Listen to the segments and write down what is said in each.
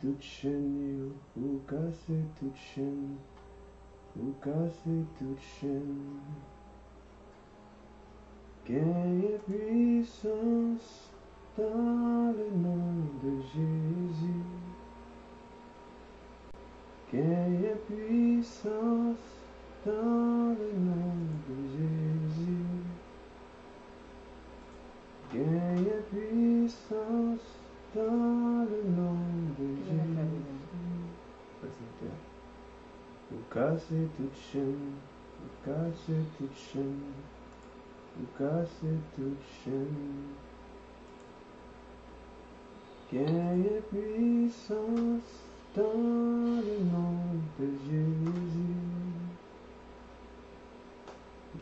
toute chaîne, ou casser toute chaîne, ou casser toute chaîne. Gagne puissance dans le nom de Jésus. Gagne puissance dans le nom de Jésus. Gagne puissance dans le nom de Jésus. Vous cassez toute chaîne, vous cassez toute chaîne, vous cassez toute chaîne. Gagne puissance dans le nom de Jésus.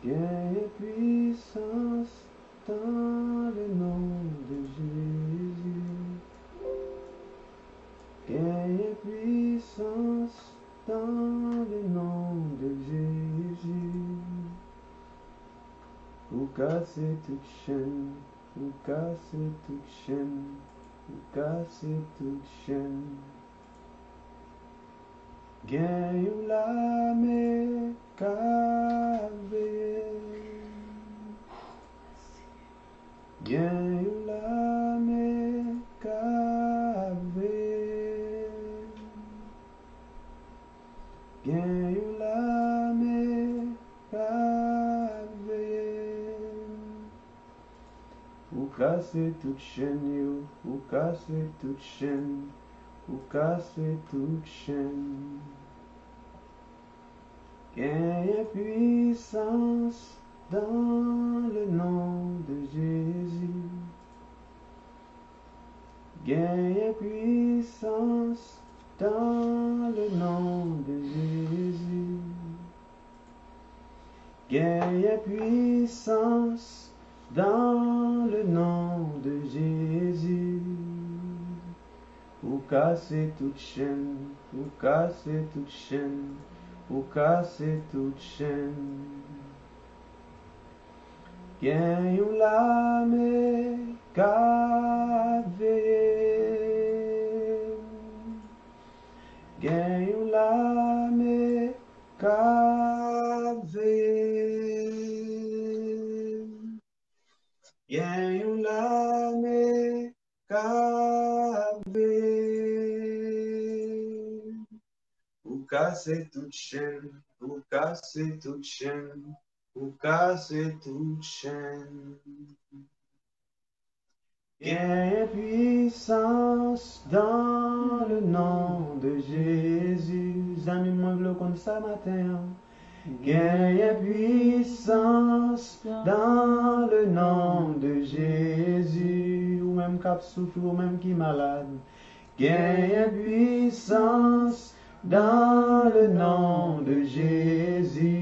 Gagne puissance dans le nom de Jésus. Gagne puissance dans le nom de Jésus. Vous cassez toute chaîne, vous cassez toute chaîne, vous cassez toute chaîne. Gagne la mécave. Gagne la mécave. Gagne la mécave. Vous cassez toute chaîne, vous cassez toute chaîne, vous cassez toute chaîne. Gagne puissance dans le nom de Jésus. Gagne puissance dans le nom de Jésus. Gagne puissance dans le nom de Jésus. Vous cassez toute chaîne, vous cassez toute chaîne, vous cassez toute chaîne. Gagne la mécave. Gagne la mécave. Gagne la mécave. Vous cassez toute chaîne, vous cassez toute chaîne, vous cassez toute chaîne. Gagne puissance dans le nom de Jésus. Amis, moi je le connais ça matin. Gagne puissance dans le nom de Jésus. Ou même cap souffle, ou même qui malade. Gagne puissance dans le nom de Jésus.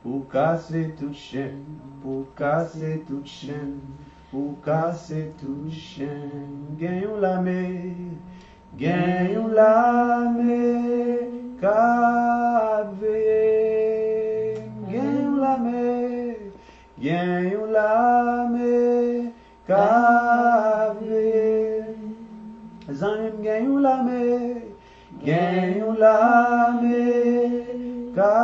Pour casser toute chaîne, pour casser toute chaîne, pour casser toute chaîne. Gagnons la mer, gagnons la mer, cavé. Gagnons la mer, gagnons la mer, cavé. Zanim gagnons la mer, gagnons la mer, cavé.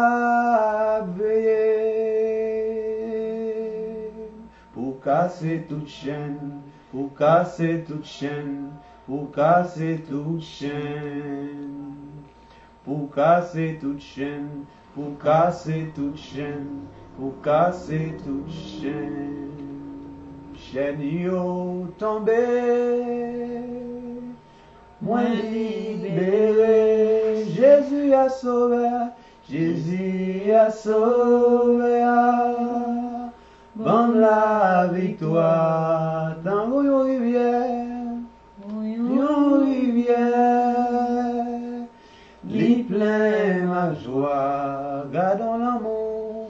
Pour casser toute chaîne, pour casser toute chaîne, pour casser toute chaîne, pour casser toute chaîne, pour casser toute chaîne, pour casser toute chaîne. Chaîne yo tombé, moi libéré, Jésus a sauvé, Jésus a sauvé. Bande la victoire dans une rivière, li plein ma joie, gardons l'amour,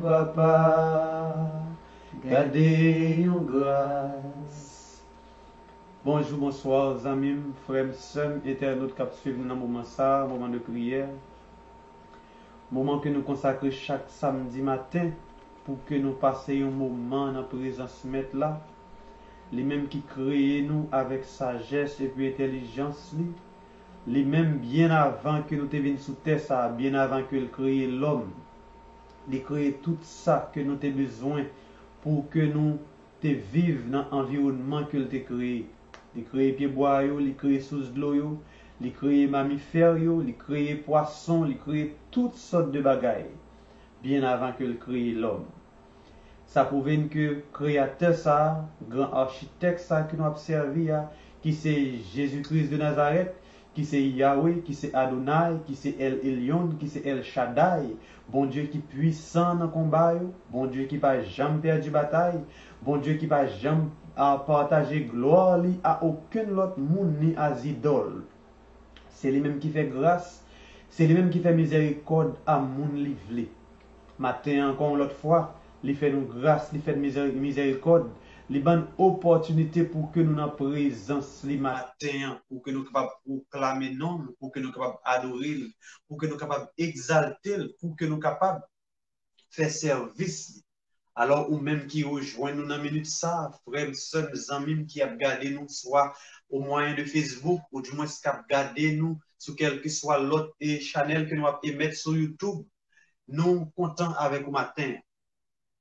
papa, gardez une grâce. Bonjour, bonsoir, amis, frères, sœurs, éternels qui suivent dans moment ça, moment de prière. Moment que nous consacrons chaque samedi matin pour que nous passions un moment dans la présence de Maître là. lui-même qui crée nous avec sagesse et puis intelligence, lui-même bien avant que nous te venions sous terre, ça, bien avant que il crée l'homme, il crée tout ça que nous avons besoin pour que nous te vivions dans l'environnement que il t'a créé. Il crée pieds bois, il crée source de l'eau, il crée mammifères, il crée poissons, il crée toutes sortes de bagailles bien avant que il crée l'homme. Ça prouve que créateur ça, grand architecte ça que nous avons servi, qui c'est Jésus-Christ de Nazareth, qui c'est Yahweh, qui c'est Adonai, qui c'est El Elyon, qui c'est El Shaddai, bon Dieu qui puissant dans le combat, bon Dieu qui pas jamais perdu bataille, bon Dieu qui pas jamais partager gloire à aucun autre monde ni à idole. C'est lui-même qui fait grâce, c'est lui-même qui fait miséricorde à mon livre. Matin encore l'autre fois, il fait nous grâce, il fait miséricorde, il donne opportunité pour que nous en présence le matin, pour que nous capables proclamer nom, pour que nous capables adorer, pour que nous capables exalter, pour que nous capables faire service. Alors, ou même qui rejoint nous dans la minute ça, frère, sœurs, amis qui a regardé nous, soit au moyen de Facebook, ou du moins qui a regardé nous sur quel que soit l'autre channel que nous avons émettre sur YouTube, nous comptons avec le matin.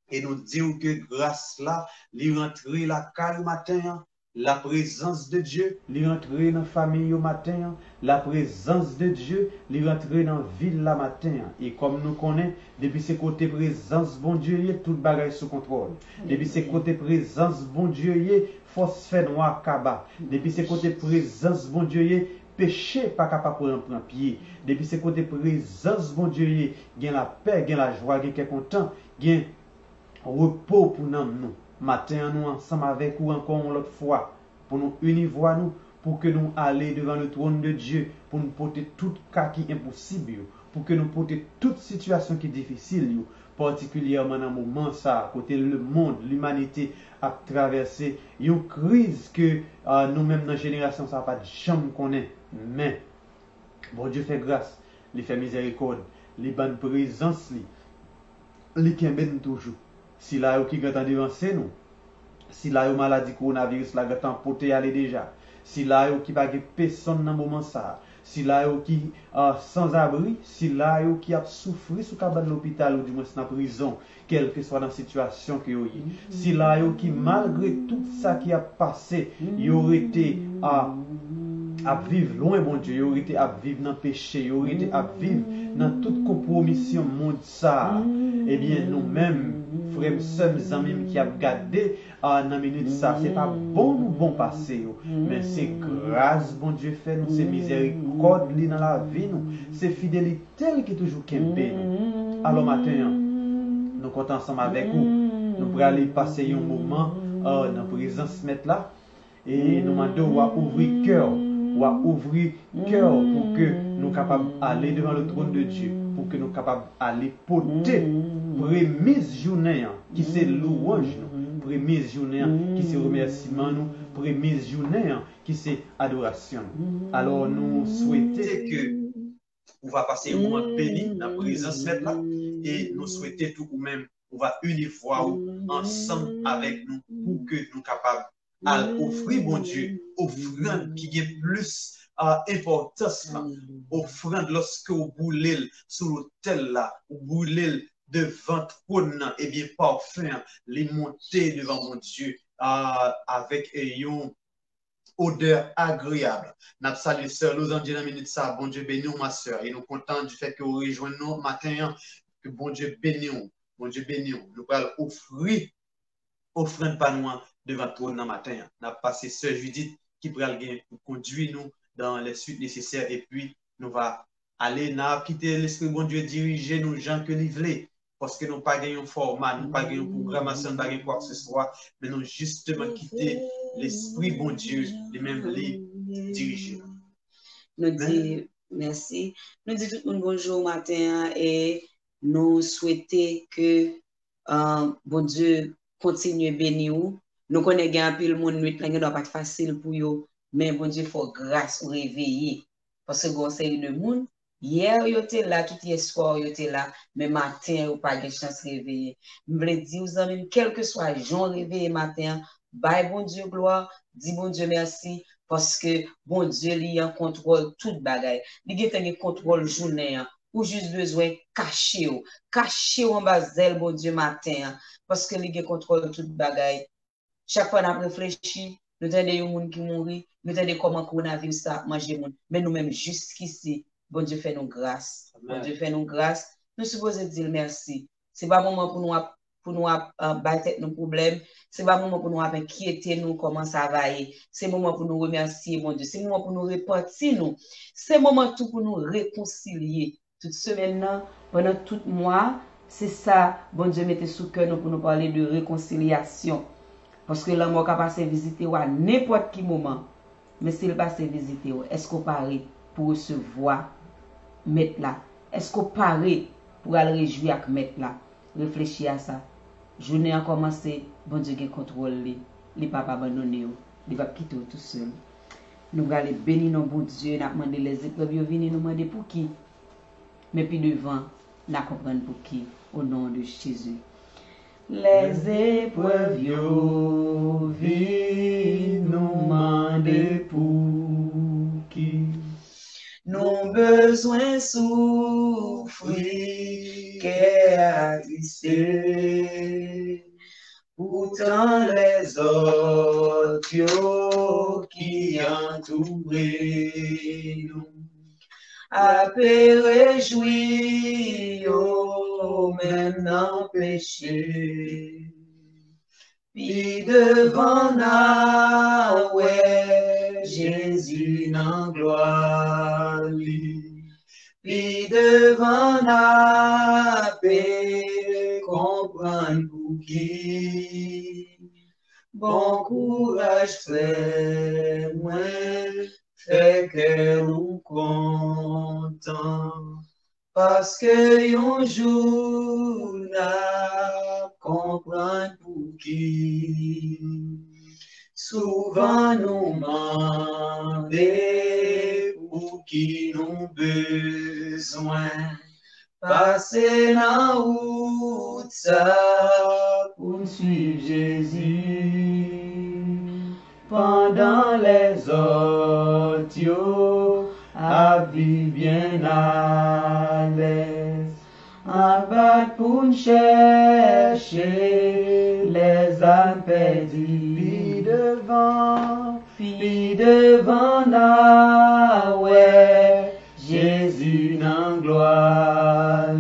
Et nous disons que grâce là, il rentre la caille le matin, la présence de Dieu, il rentre dans la famille le matin, la présence de Dieu, il rentre dans la ville le matin. Et comme nous connaissons, depuis ce côté présence, bon Dieu, tout bagage sous contrôle. Depuis ce côté présence, bon Dieu, force fait noir kaba. Depuis ce côté présence, bon Dieu, péché pas capable pour prendre pied. Depuis ce côté présence, bon Dieu, gain la paix, gain la joie, gain qui est content, gain repos pour nous. Matin, nous ensemble avec vous encore l'autre fois, pour nous unir voix nous, pour que nous allions devant le trône de Dieu, pour nous porter tout cas qui est impossible, pour que nous porter toute situation qui est difficile, particulièrement dans le moment ça, côté le monde, l'humanité a traversé une crise que nous-mêmes dans la génération ça pas de jamais connaît. Mais bon Dieu fait grâce, il fait miséricorde, il bonne présence, il qui aime toujours. Si là qui gâte devancer nous, si là yo maladie coronavirus la gâte porter aller déjà, si là yo qui pas personne dans moment ça, si là yo qui sans abri, si là yo qui a souffert sous cabane l'hôpital ou du moins dans prison, quelle que soit dans la situation que yo y, si là yo qui malgré tout ça qui a passé, yo aurait été à vivre loin bon Dieu, yo aurait été à vivre dans péché, yo aurait été à vivre dans toute compromission monde ça. Eh bien nous-mêmes frères, seuls amis qui a gardé dans minute ça, c'est pas bon passé, mais c'est grâce bon Dieu fait nous, c'est miséricorde dans la vie nous, c'est fidélité qui est toujours kempe nous. Alors matin, nous comptons ensemble avec vous, nous pourrons aller passer un moment dans la présence mettre là, et nous demandons à ouvrir cœur, pour que nous capables d'aller devant le trône de Dieu, pour que nous capables d'aller porter prémisse journée qui c'est louange nous, prémisse journée qui c'est remerciement nous, prémisse journée qui c'est adoration. Alors nous souhaitons que on va passer un moment béni dans la présence maintenant et nous souhaitons tout ou même on va unir voix ensemble avec nous pour que nous capables à offrir bon Dieu offrande qui est plus importance offrande lorsque vous boulez sur l'autel là vous boulez devant trône et bien parfait les monter devant mon Dieu avec une odeur agréable. N'a salué sœur nous en dit dans minute ça bon Dieu bénis ma sœur et nous contents du fait que vous rejoignez nous matin que bon Dieu bénis nous allons offrir offrande pas nous devant trône dans matin n'a passé sœur Judith qui pral gain pour conduire nous dans les suites nécessaires et puis nous va aller n'a quitter l'esprit bon Dieu diriger nous gens que livrés parce que nous pas gagné un format, nous pas gagné une programmation, nous pas gagné quoi que ce soit, mais nous justement quitter l'esprit bon Dieu, les mêmes les diriger. Nous disons merci. Nous disons tout le monde bonjour matin et nous souhaitons que bon Dieu continue à bénir nous. Nous connaissons un peu le monde, nuit, ne doit pas être facile pour eux, mais bon Dieu, il faut grâce au réveiller. Parce que vous savez le monde. Hier, vous étiez là, tout hier soir, vous étiez là, mais matin, vous n'avez pas de chance de réveiller. Je veux dire, vous avez quel que soit le jour réveillé matin, bye bon Dieu gloire, dis bon Dieu merci, parce que bon Dieu li en contrôle tout bagay. Li gen contrôle journée, ou juste besoin cacher en bas d'elle bon Dieu matin, parce que li gen contrôle tout bagay. Chaque fois qu'on réfléchit, nous avons des gens qui mourent, nous avons comment le coronavirus ça manger monde, mais nous-mêmes jusqu'ici, bon Dieu fait nous grâce. Bon Dieu fait nous grâce. Nous supposons dire merci. C'est pas moment pour nous battre nos problèmes, c'est pas moment pour nous inquiéter nous comment ça va aller. C'est moment pour nous remercier mon Dieu, c'est moment pour nous repartir nous. C'est moment tout pour nous réconcilier. Toute semaine pendant tout mois, c'est ça bon Dieu mettait sous cœur nous pour nous parler de réconciliation. Parce que l'amour a passé visiter à n'importe quel moment. Mais s'il passe visiter, est-ce qu'on paraît pour recevoir mettre là? Est-ce qu'on paraît pour aller réjouir avec mettre là? Réfléchis à ça. Journée a commencé, bon Dieu qui contrôle les papa abandonné, il va quitter tout seul. Nous allons bénir nos bon Dieu, nous demander les épreuves, venir nous demander pour qui. Mais puis devant, nous comprendre pour qui, au nom de Jésus. Les épreuves viennent nous demander pour qui. Nos besoins souffrir, qu'est attristé. Pourtant les autres qui entourent nous, à réjouir, même dans péché. Puis devant nous, Jésus en gloire. Puis devant nous, paix, comprendre pour qui. Bon courage, frère, moi, fait que nous content. Parce que un jour, n'a comprendre pour qui. Souvent nous demandons pour qui nous besoin. Passer dans route ça pour suivre Jésus. Pendant les autres, à vivre bien à l'aise. En bas pour chercher les âmes perdues. Puis devant nous, ouais, Jésus en gloire.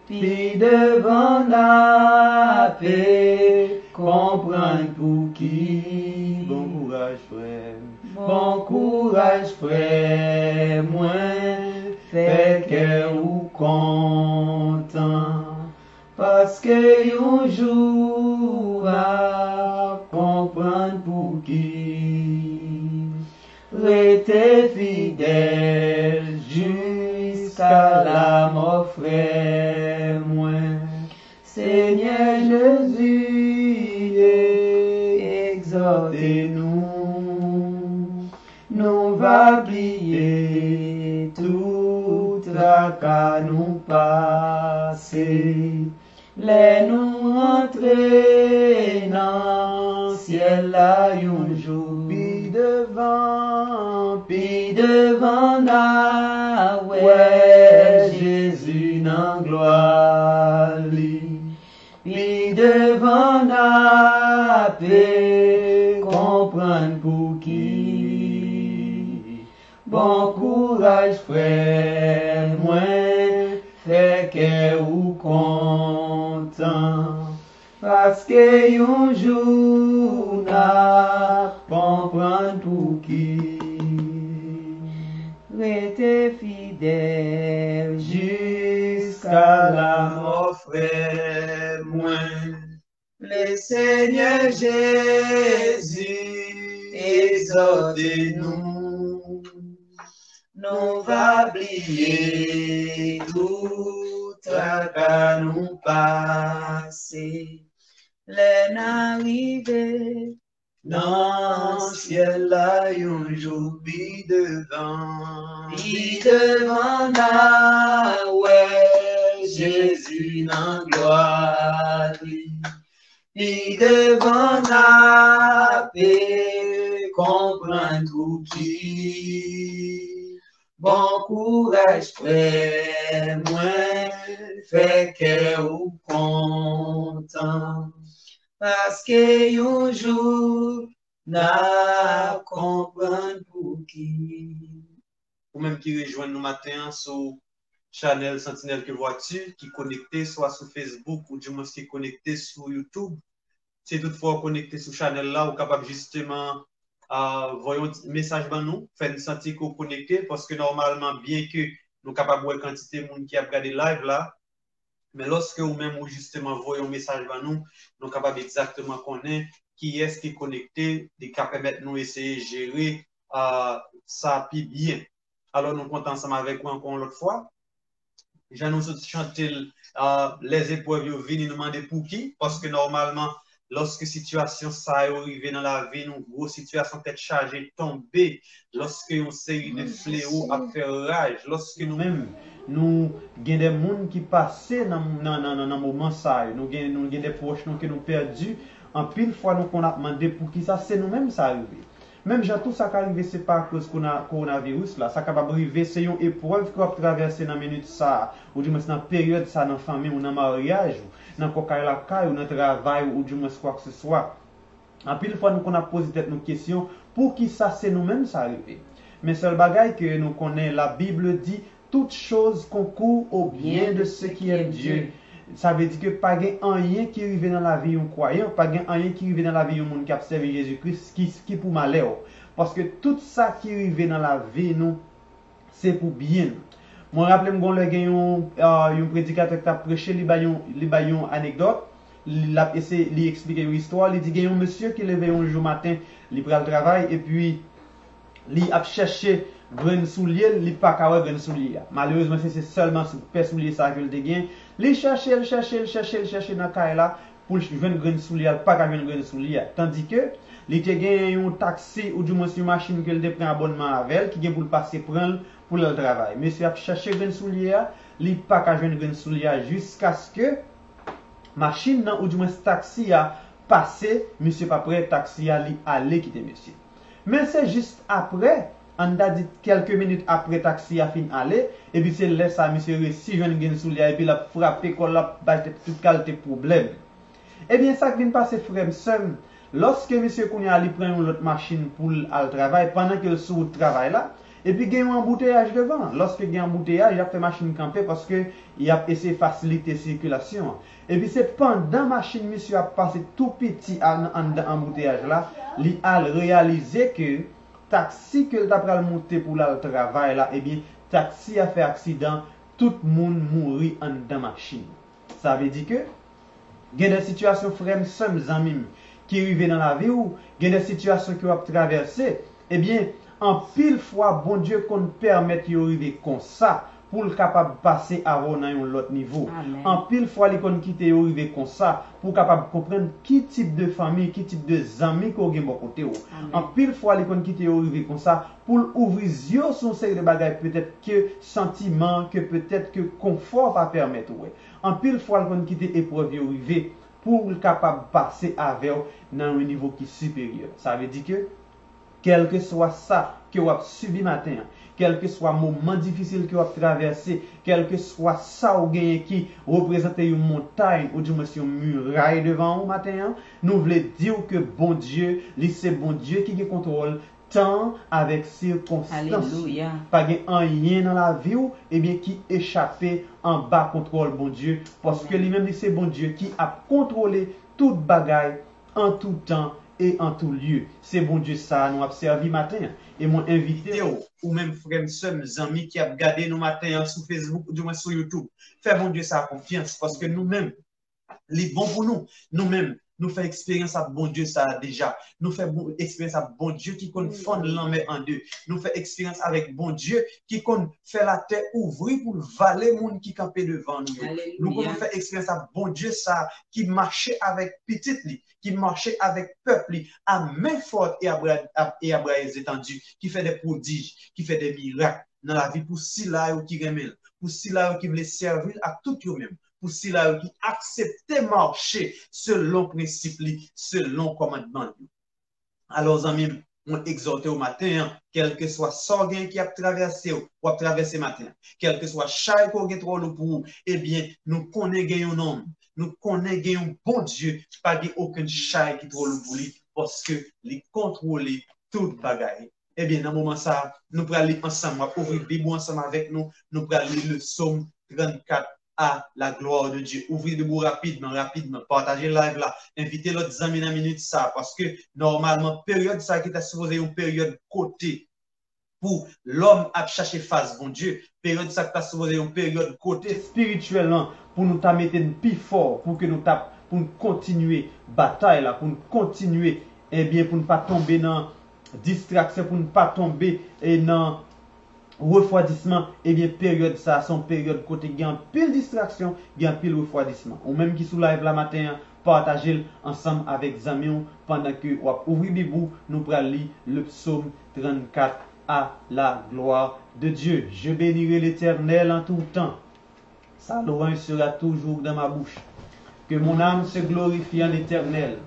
Puis devant nous, paix, comprendre pour qui. Bon courage, frère. Bon courage, frère, moi, fait que ou content. Parce que un jour à comprendre pour qui. Restez fidèle jusqu'à la mort, frère, moi. Seigneur Jésus, exhortez-nous. Nous va plier tout tracas nous passer. Les nous rentrer dans ciel là un jour. Puis devant nous, ouais, Jésus en gloire. Puis devant nous, paix, comprendre pour qui. Bon courage, frère, moi, fait que ou content. Parce que un jour n'a comprendre pour qui. Restez fidèle jusqu'à la mort, frère, moi. Le Seigneur Jésus, exhortez-nous. Nous va oublier tout tracas nous passer. Les n'arriver dans le ciel là, un jour puis devant nous, ouais, Jésus en gloire. Puis devant la paix, comprendre tout qui. Bon courage, frère, moi, fait que ou content. Parce que un jour, n'a comprendre pour qui. Ou même qui rejoint nous matin sur Chanel Sentinelle que vois-tu, qui est connecté soit sur Facebook ou du moins qui est connecté sur YouTube. Si toutefois connecté sur Chanel là, ou capable justement voyons un message dans nous, faire nous sentir qu'on connecté parce que normalement, bien que nous capables de voir quantité de monde qui a regardé live là, mais lorsque ou même ou justement voyons un message dans nous, nous capables exactement connaître qui est-ce qui est connecté, et qui permettre nous essayer de gérer ça puis bien. Alors nous comptons ensemble avec vous encore l'autre fois. J'annonce chanter les épreuves viennent nous demander pour qui parce que normalement lorsque situation ça arrive dans la vie nous grosse situation peut-être chargée tomber lorsque une série de fléaux a fait rage lorsque nous même nous avons des gens qui passent dans moment ça nous avons des proches que nous perdu en pile fois nous qu'on a demandé pour qui ça c'est nous-mêmes ça arrive. Même j'ai tout ça qui arrive, c'est pas à cause du coronavirus là, ça capable arriver, c'est une épreuve qu'on traverser dans minute ça, ou du moins dans période ça dans famille ou dans mariage, ou dans cocaïne la caille ou dans travail ou du moins quoi que ce soit. En pile fois nous qu'on a posé tête nos questions, pour qui ça c'est nous-mêmes ça arrive. Mais seul bagaille que nous connaissons, la Bible dit toute chose concourt au bien de ceux qui aiment Dieu. Ça veut dire que pas rien qui arrive dans la vie d'un croyant, pas rien qui arrive dans la vie d'un monde qui a servi Jésus-Christ qui pour malheur. Parce que tout ça qui arrive dans la vie nous, c'est pour bien. Moi rappelle moi un prédicateur qui a prêché li bayon anecdote, il a essayé d'expliquer une histoire, il dit qu'il y a un monsieur qui levait un jour matin, il prend le travail et puis il a cherché grain soulier, il pas capable grain soulier. Malheureusement, c'est seulement sur paire soulier ça que le gain. Il chercher dans caille là pour joindre grain soulier, pas capable grain soulier. Tandis que il te gagne un taxi ou du moins une machine que il prend abonnement avec qui gagne pour passer prendre pour le travail. Monsieur a cherché grain soulier, il pas capable grain soulier jusqu'à ce que machine ou du moins taxi a passé, monsieur pas prêt taxi a aller quitter monsieur. Mais c'est juste après, on a dit quelques minutes après taxi a fini aller, et puis c'est là ça, monsieur réussit, je viens soulier, et puis il a frappé, il a battu toute qualité de problème. Eh bien, ça qui vient passer, frère, seul, lorsque monsieur Kounia ali prend une autre machine pour aller au travail, pendant qu'il est sur le travail là, et puis il y a un embouteillage devant. Lorsque il y a un embouteillage, il a fait machine camper parce qu'il a essayé de faciliter la circulation. Et puis c'est pendant la machine, monsieur a passé tout petit en embouteillage là, il a réalisé que taxi que il a monté pour le travail là, eh bien, taxi a fait accident, tout le monde mourit en dans machine. Ça veut dire que il y a des situations frères, seuls amis qui arrivent dans la vie ou il y a des situations qui ont traversé, eh bien, en pile fois, bon Dieu qu'on permette de arriver comme ça pour le capable de passer avant dans un autre niveau. Amen. En pile fois, les qu'on quitte arriver comme ça pour capable comprendre qui type de famille, qui type de amis qu'on a bon côté. En pile fois, les qu'on quitte arriver comme ça pour ouvrir les yeux sur série de bagages peut-être que sentiment, que peut-être que confort va permettre. En pile fois, les qu'on quitte épreuve arriver pour le capable de passer avec dans un niveau qui est supérieur. Ça veut dire que quel que soit ça que vous avez subi matin, quel que soit le moment difficile que vous avez traversé, quel que soit ça ou qui représente une montagne ou du moins une muraille devant vous matin, nous voulons dire que bon Dieu, c'est bon Dieu qui contrôle temps avec circonstances. Alléluia. Pas rien dans la vie ou eh bien qui échappé en bas contrôle bon Dieu parce que lui-même c'est bon Dieu qui a contrôlé toute bagaille en tout temps et en tout lieu. C'est bon Dieu ça nous a servi matin et moi invité ou même frères sœurs amis qui a regardé nous matin sur Facebook ou du moins sur YouTube. Fais bon Dieu ça confiance parce que nous-mêmes les bons pour nous-mêmes nous fait expérience à bon Dieu ça déjà. Nous fait expérience à bon Dieu qui compte fondre l'homme en deux. Nous fait expérience avec bon Dieu qui compte faire la terre ouvrir pour valer monde qui campait devant nous. Alléluia. Nous pouvons faire expérience à bon Dieu ça qui marchait avec petite li, qui marchait avec peuple li, à main forte et à bras étendus, qui fait des prodiges, qui fait des miracles dans la vie pour si là qui remèle, pour si là qui veut servir à tout eux-mêmes. pour ceux-là qui acceptent marcher selon principe, selon commandement. Alors, amis, on exhorte au matin, quel que soit sorguin qui a traversé ou a traversé matin, quel que soit chai qu'on a trop pour, eh bien, nous connaissons un homme, nous connaissons un bon Dieu, pas aucun chai qui trop pour lui, parce que les contrôler toute bagaille. Eh bien, dans ce moment ça, nous allons aller ensemble, ouvrir la Bible ensemble avec nous, nous allons lire le psaume 34 à la gloire de Dieu. Ouvrez de vous rapidement, partagez le live là, invitez l'autre amis dans minute ça, parce que normalement, période ça qui est supposé une période côté pour l'homme à chercher face, bon Dieu, période ça qui est supposé une période côté spirituellement, pour nous mettre plus fort, pour que nous pour nous continuer bataille là, pour nous continuer, eh bien, pour ne pas tomber dans distraction, pour ne pas tomber dans refroidissement, eh bien, période ça, son période côté, il y a un pile distraction, il y a un pile refroidissement. Ou même qui sous live la matin, partagez ensemble avec Zamion pendant que vous ouvrez Bible, nous prenons lire le psaume 34 à la gloire de Dieu. Je bénirai l'Éternel en tout temps. Sa louange sera toujours dans ma bouche. Que mon âme se glorifie en l'Éternel.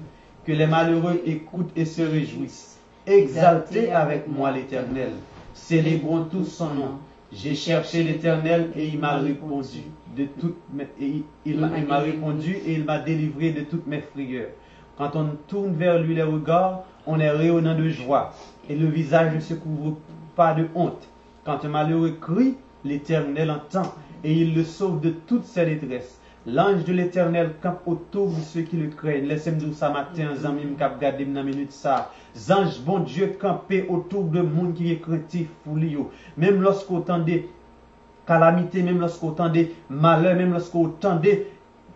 Que les malheureux écoutent et se réjouissent. Exaltez avec moi l'Éternel. Célébrons tous son nom. J'ai cherché l'Éternel et il m'a répondu il m'a répondu et il m'a délivré de toutes mes frayeurs. Quand on tourne vers lui les regards, on est rayonnant de joie et le visage ne se couvre pas de honte. Quand un malheureux crie, l'Éternel entend et il le sauve de toutes ses détresses. L'ange de l'Éternel campe autour de ceux qui le craignent. Laissez-moi dire ça matin, Zamim cap garder dans minute ça. Ange bon Dieu camper autour de monde qui est craintif pour lui. Même lorsqu'on entend des calamités, même lorsqu'on entend des malheurs, même lorsqu'on entend des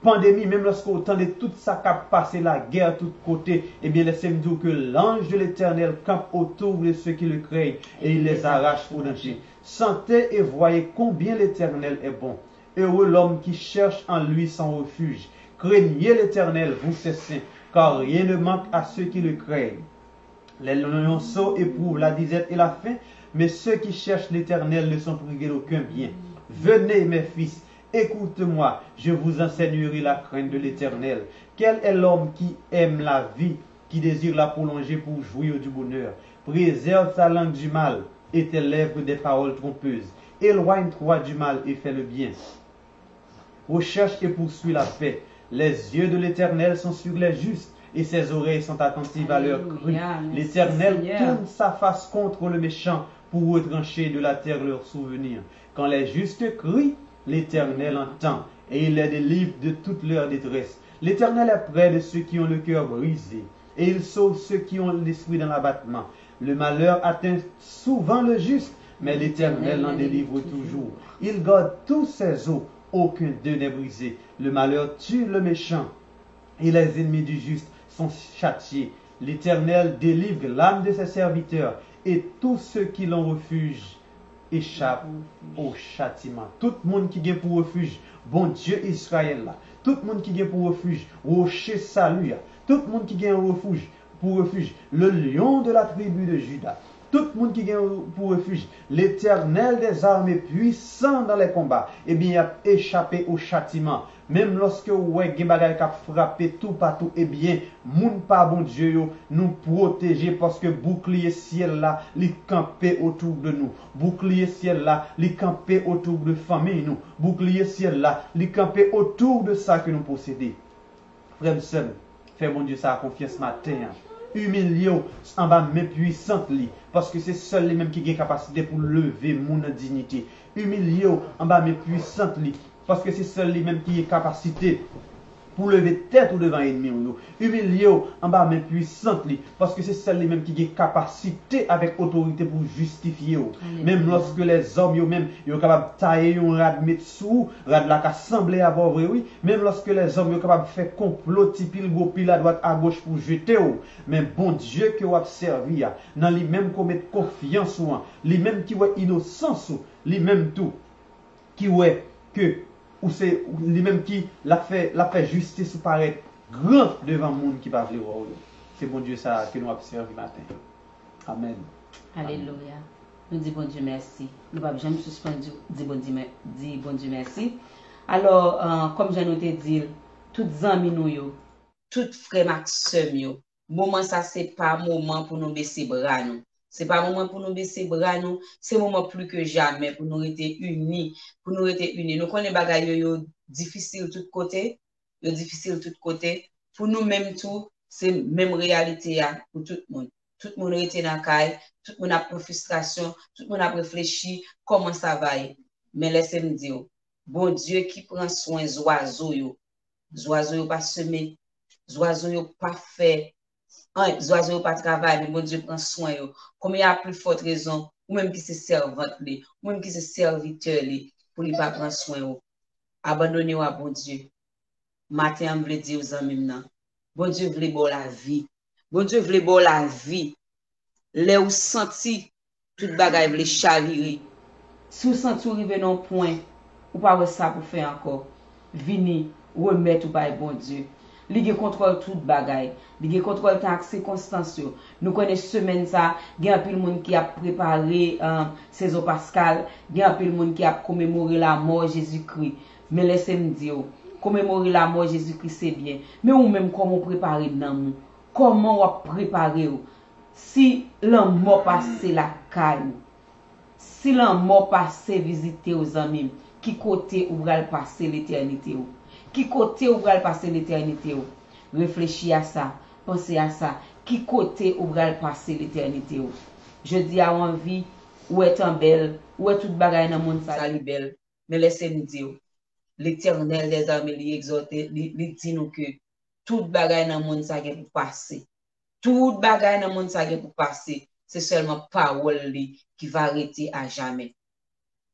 pandémies, même lorsqu'on entend de tout ça qui a passé la guerre de tous côtés, eh bien laissez-moi dire que l'ange de l'Éternel campe autour de ceux qui le craignent et il les arrache au danger. Sentez et voyez combien l'Éternel est bon. Heureux l'homme qui cherche en lui son refuge. Craignez l'Éternel, vous ses saints, car rien ne manque à ceux qui le craignent. Les lionceaux éprouvent la disette et la faim, mais ceux qui cherchent l'Éternel ne sont privés d'aucun bien. Venez, mes fils, écoute-moi, je vous enseignerai la crainte de l'Éternel. Quel est l'homme qui aime la vie, qui désire la prolonger pour jouir du bonheur? Préserve ta langue du mal et tes lèvres des paroles trompeuses. Éloigne-toi du mal et fais le bien. Recherche et poursuis la paix. Les yeux de l'Éternel sont sur les justes et ses oreilles sont attentives à leurs cris. L'Éternel tourne sa face contre le méchant pour retrancher de la terre leurs souvenirs. Quand les justes crient, l'Éternel entend et il les délivre de toute leur détresse. L'Éternel est près de ceux qui ont le cœur brisé et il sauve ceux qui ont l'esprit dans l'abattement. Le malheur atteint souvent le juste, mais l'Éternel en délivre toujours. Il garde tous ses os, aucun d'eux n'est brisé. Le malheur tue le méchant et les ennemis du juste sont châtiés. L'Éternel délivre l'âme de ses serviteurs et tous ceux qui l'ont refuge échappent au châtiment. Tout le monde qui vient pour refuge, bon Dieu Israël là. Tout le monde qui vient pour refuge, rocher salut. Tout le monde qui vient pour refuge, le lion de la tribu de Juda. Tout le monde qui vient pour refuge, l'Éternel des armées puissant dans les combats, eh bien, il a échappé au châtiment. Même lorsque vous avez frappé tout partout, eh bien, moun pas bon Dieu, nous protéger parce que bouclier ciel là, il campé autour de nous. Bouclier ciel là, il campé autour de famille nous. Bouclier ciel là, il campé autour de ça que nous possédons. Frère seul, fais mon Dieu ça confiance matin. Humilié en bas main puissante li, parce que c'est seul les mêmes qui ont capacité pour lever mon dignité. Humilié en bas main puissante li, parce que c'est seul les mêmes qui ont capacité pour lever tête ou devant ennemi. Humilié en bas main puissante li, parce que c'est seul les mêmes qui ont capacité avec autorité pour justifier. Même lorsque les hommes même sont capables de tailler un rad mettre sous, rad la semblé avoir vrai oui, même lorsque les hommes sont capables de faire complot pile gros pile à droite à gauche pour jeter mais bon Dieu que vous servi dans lui même qu'on met confiance ou lui même qui est innocence lui même tout qui est que ou c'est lui-même qui l'a fait justice ou paraître grand devant le monde qui va vivre. C'est bon Dieu ça que nous observons matin. Amen. Alléluia. Nous disons bon Dieu merci. Nous ne pouvons jamais suspendre dire bon Dieu merci. Alors, comme je nous t'ai dit, toutes amis nous yo, toutes frères maxim yo, moment ça c'est pas moment pour nous baisser bras nous. C'est pas moment pour nous baisser bras nous, c'est moment plus que jamais pour nous rester unis, pour nous rester unis. Nous connaissons bagaille yo difficile tout côté, yo difficile tout côté. Pour nous même tout, c'est même réalité pour tout le monde. Tout le monde était dans la caille, tout le monde a pris frustration, tout le monde a réfléchi comment ça va. Mais laissez-moi dire, bon Dieu qui prend soin des oiseaux, les oiseaux pas semé, les oiseaux pas fait, les oiseaux pas travaillé, mais bon Dieu prend soin. Comme il y a plus forte raison, ou même qui se servante, ou même qui se serviteur, pour ne pas prendre soin. Abandonnez-vous à bon Dieu. Matin, je veux dire aux amis, bon Dieu veut bon la vie. Bon Dieu veut bon la vie. Là où senti tout bagay veut chavirer. Si vous sentez arriver dans un point, ou pas ça pour faire encore, vini remettre ou pas bon Dieu. Li contrôle tout bagay. Li contrôle tant circonstances. Nous connaissons semaine ça, il y a pile monde qui a préparé saison pascale, il y a pile monde qui a commémoré la mort Jésus-Christ. Mais laissez-moi dire, commémorer la mort Jésus-Christ c'est bien. Mais ou même comment préparer nan comment on préparer si l'an mort passé la caille. Si l'an mort passé visiter aux amis, qui côté ou va passer l'éternité qui côté ou va passer l'éternité réfléchis à ça, pensez à ça, qui côté ou va passer l'éternité je dis à envie ou est en belle ou est tout bagaille dans monde ça li belle mais laissez-nous dire l'Éternel des armées lui exhorter lui dit nous que tout bagaille dans monde ça pour passer tout bagaille dans monde ça pour passer c'est seulement parole qui va arrêter à jamais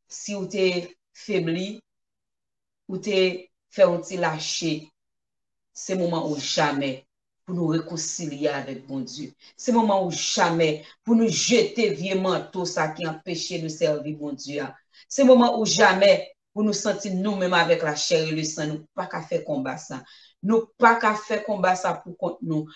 si vous t'es faibli ou t'es fait un petit lâcher c'est moment où jamais pour nous réconcilier avec bon Dieu c'est moment où jamais pour nous jeter vieux manteau ça qui empêche de servir bon Dieu c'est moment où jamais pour nous sentir nous-mêmes avec la chair et le sang nous pas qu'à faire combat ça nous pas qu'à faire combat ça pour contre nous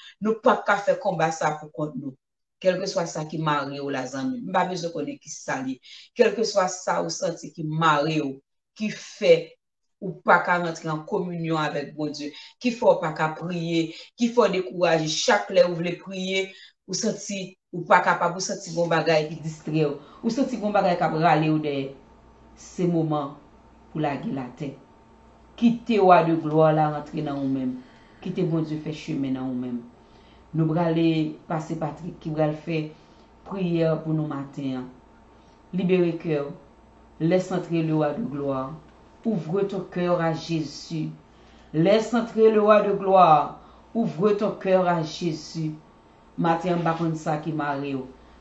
pas qu'à faire combat ça pour contre nous quel que soit ça qui marie ou la zami pas besoin connaître qui sali quel que soit ça ou senti qui marie ou qui fait ou pas qu'à rentrer en communion avec bon Dieu qui faut pas qu'à prier qui faut décourager chaque fois où vous voulez prier ou senti ou pas capable ou senti bon bagay qui distrait ou senti bon bagay qui râler ou derrière c'est moment pour la guilater quitter roi de gloire là rentrer dans vous même quitter bon Dieu fait chemin dans vous même nous aller passer Patrick qui va faire prière pour nous matin libérer cœur laisse entrer le roi de gloire ouvre ton cœur à Jésus laisse entrer le roi de gloire ouvre ton cœur à Jésus matin pas comme ça qui marie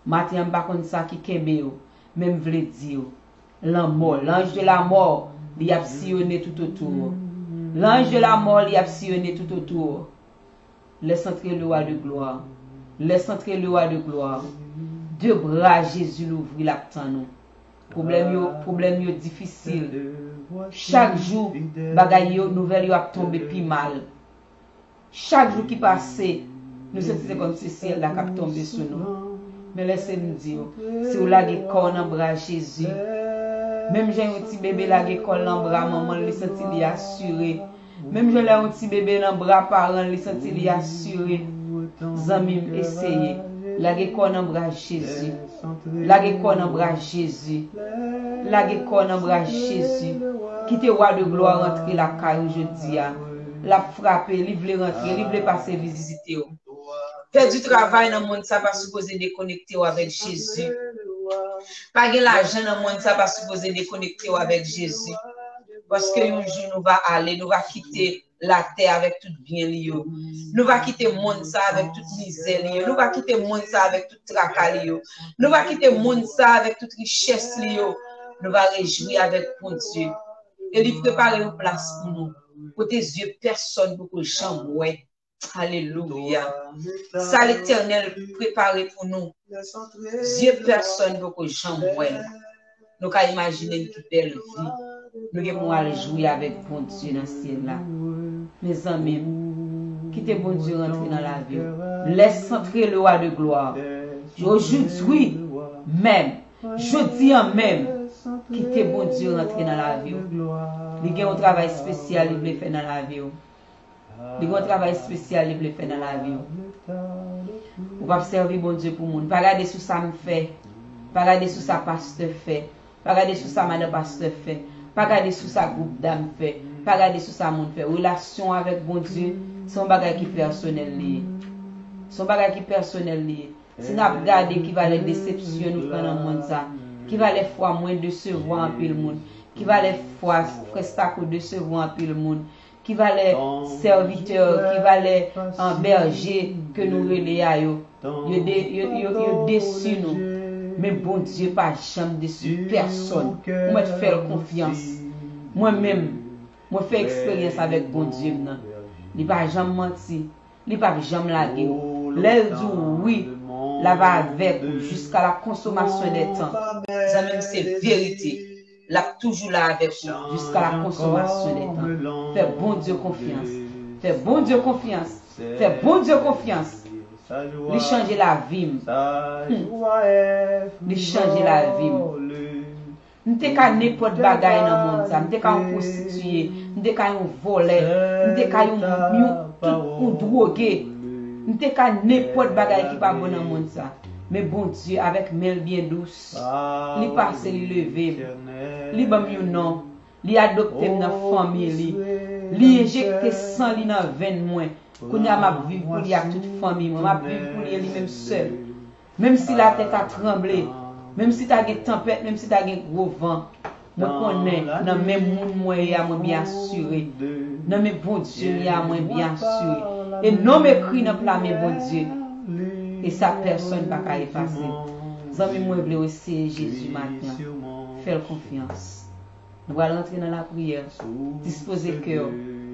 matin pas comme ça qui kembe même vle dire l'ange de la mort il a sillonné tout autour l'ange de la mort il a sillonné tout autour laisse entrer le roi de gloire laisse entrer le roi de gloire deux bras Jésus l'ouvrir l'attend nous problème yo difficile chaque jour bagay yo nouvelle yo a tomber plus mal chaque jour qui passe nous c'est comme si ciel la cap tomber sur nous mais laissez-nous dire si vous lagez corps dans bras Jésus même j'ai un petit bébé lagé corps dans bras maman lui senti li assuré même j'ai un petit bébé dans bras parent lui senti li assuré zamim essayer lagé corps dans bras Jésus lagé corps dans bras Jésus lagé corps dans bras Jésus qui te roi de gloire rentrer la caille aujourd'hui la frapper li vle rentrer li vle passer visiter faire du travail dans le monde ça pas supposé déconnecter avec Jésus pas de l'argent dans le monde ça pas supposé déconnecter avec Jésus parce que un jour nous va aller nous va quitter la terre avec tout bien lié nous va quitter le monde ça avec toute misère lié nous va quitter le monde ça avec tout tracas lié nous va quitter le monde ça avec toute richesse lié nous va réjouir avec bon Dieu et lui préparer une place pour nous pour tes yeux personne pour que jambe ouais. Alléluia. Ça l'Éternel préparé pour nous. Dieu personne pour que j'en vois. Nous qu'à imaginer une belle vie. Nous devons aller jouer avec bon Dieu dans ce ciel là. Mes amis, quittez bon Dieu rentrer dans la vie. Laisse entrer le roi de gloire. Aujourd'hui même, je dis en même, quitter bon Dieu rentrer dans la vie. Il y a un travail spécial il veut faire dans la vie. Il y a un travail spécial il veut faire dans la vie. Ou pas servir bon Dieu pour monde. Pas regarder sur ça me fait. Pas regarder sur ça pasteur fait. Pas regarder sur ça madame pasteur fait. Pas regarder sur ça groupe d'âme fait. Pas regarder sur ça monde fait. Relation avec bon Dieu, c'est un bagage qui personnel lié. C'est un bagage qui personnel lié. Si nous regardons qui va les déceptions nous prendre dans le monde ça, qui va les fois moins décevoir en pile monde, qui va les fois frestaco décevoir en pile monde, qui va les serviteurs, qui va les bergers que nous relayons, yo déçu nous. Mais bon Dieu pas jamais déçu personne. Moi je fais confiance. Moi-même, moi fais expérience avec bon Dieu non. Il pas jamais menti, il pas jamais laguer. L'air dit oui, là va avec jusqu'à la consommation des temps. Ça même c'est vérité. Là toujours là avec vous jusqu'à la consommation des temps. Fais bon Dieu confiance. Fais bon Dieu confiance. Fais bon Dieu confiance. Lui changer la vie. Lui changer la vie. Nous t'es qu'à n'importe bagaille dans le monde ça. Nous t'es qu'à un prostitué. Nous t'es qu'à un volé. Nous t'es qu'à un drogué. Nous t'es qu'à n'importe bagaille qui pas bon dans le monde ça. Mais bon Dieu, avec main bien douce, il passe, il levé, il ba mieux non, il adopté dans famille, il injecté sang li dans veine moins. Qu'on y a ma vie pour lui avec toute famille, ma vie pour lui même seul. Même si la tête a tremblé, même si t'as une tempête, même si t'as un gros vent, moi connais dans même monde moi y a moi bien assuré. Dans mes bon Dieu y a moi bien assuré. Et non m'écrit dans plat mes bon Dieu. Et ça personne pas qu'à effacer. Zami moi voulais aussi Jésus matin. Faire confiance. Nous allons entrer dans la prière. Disposer cœur.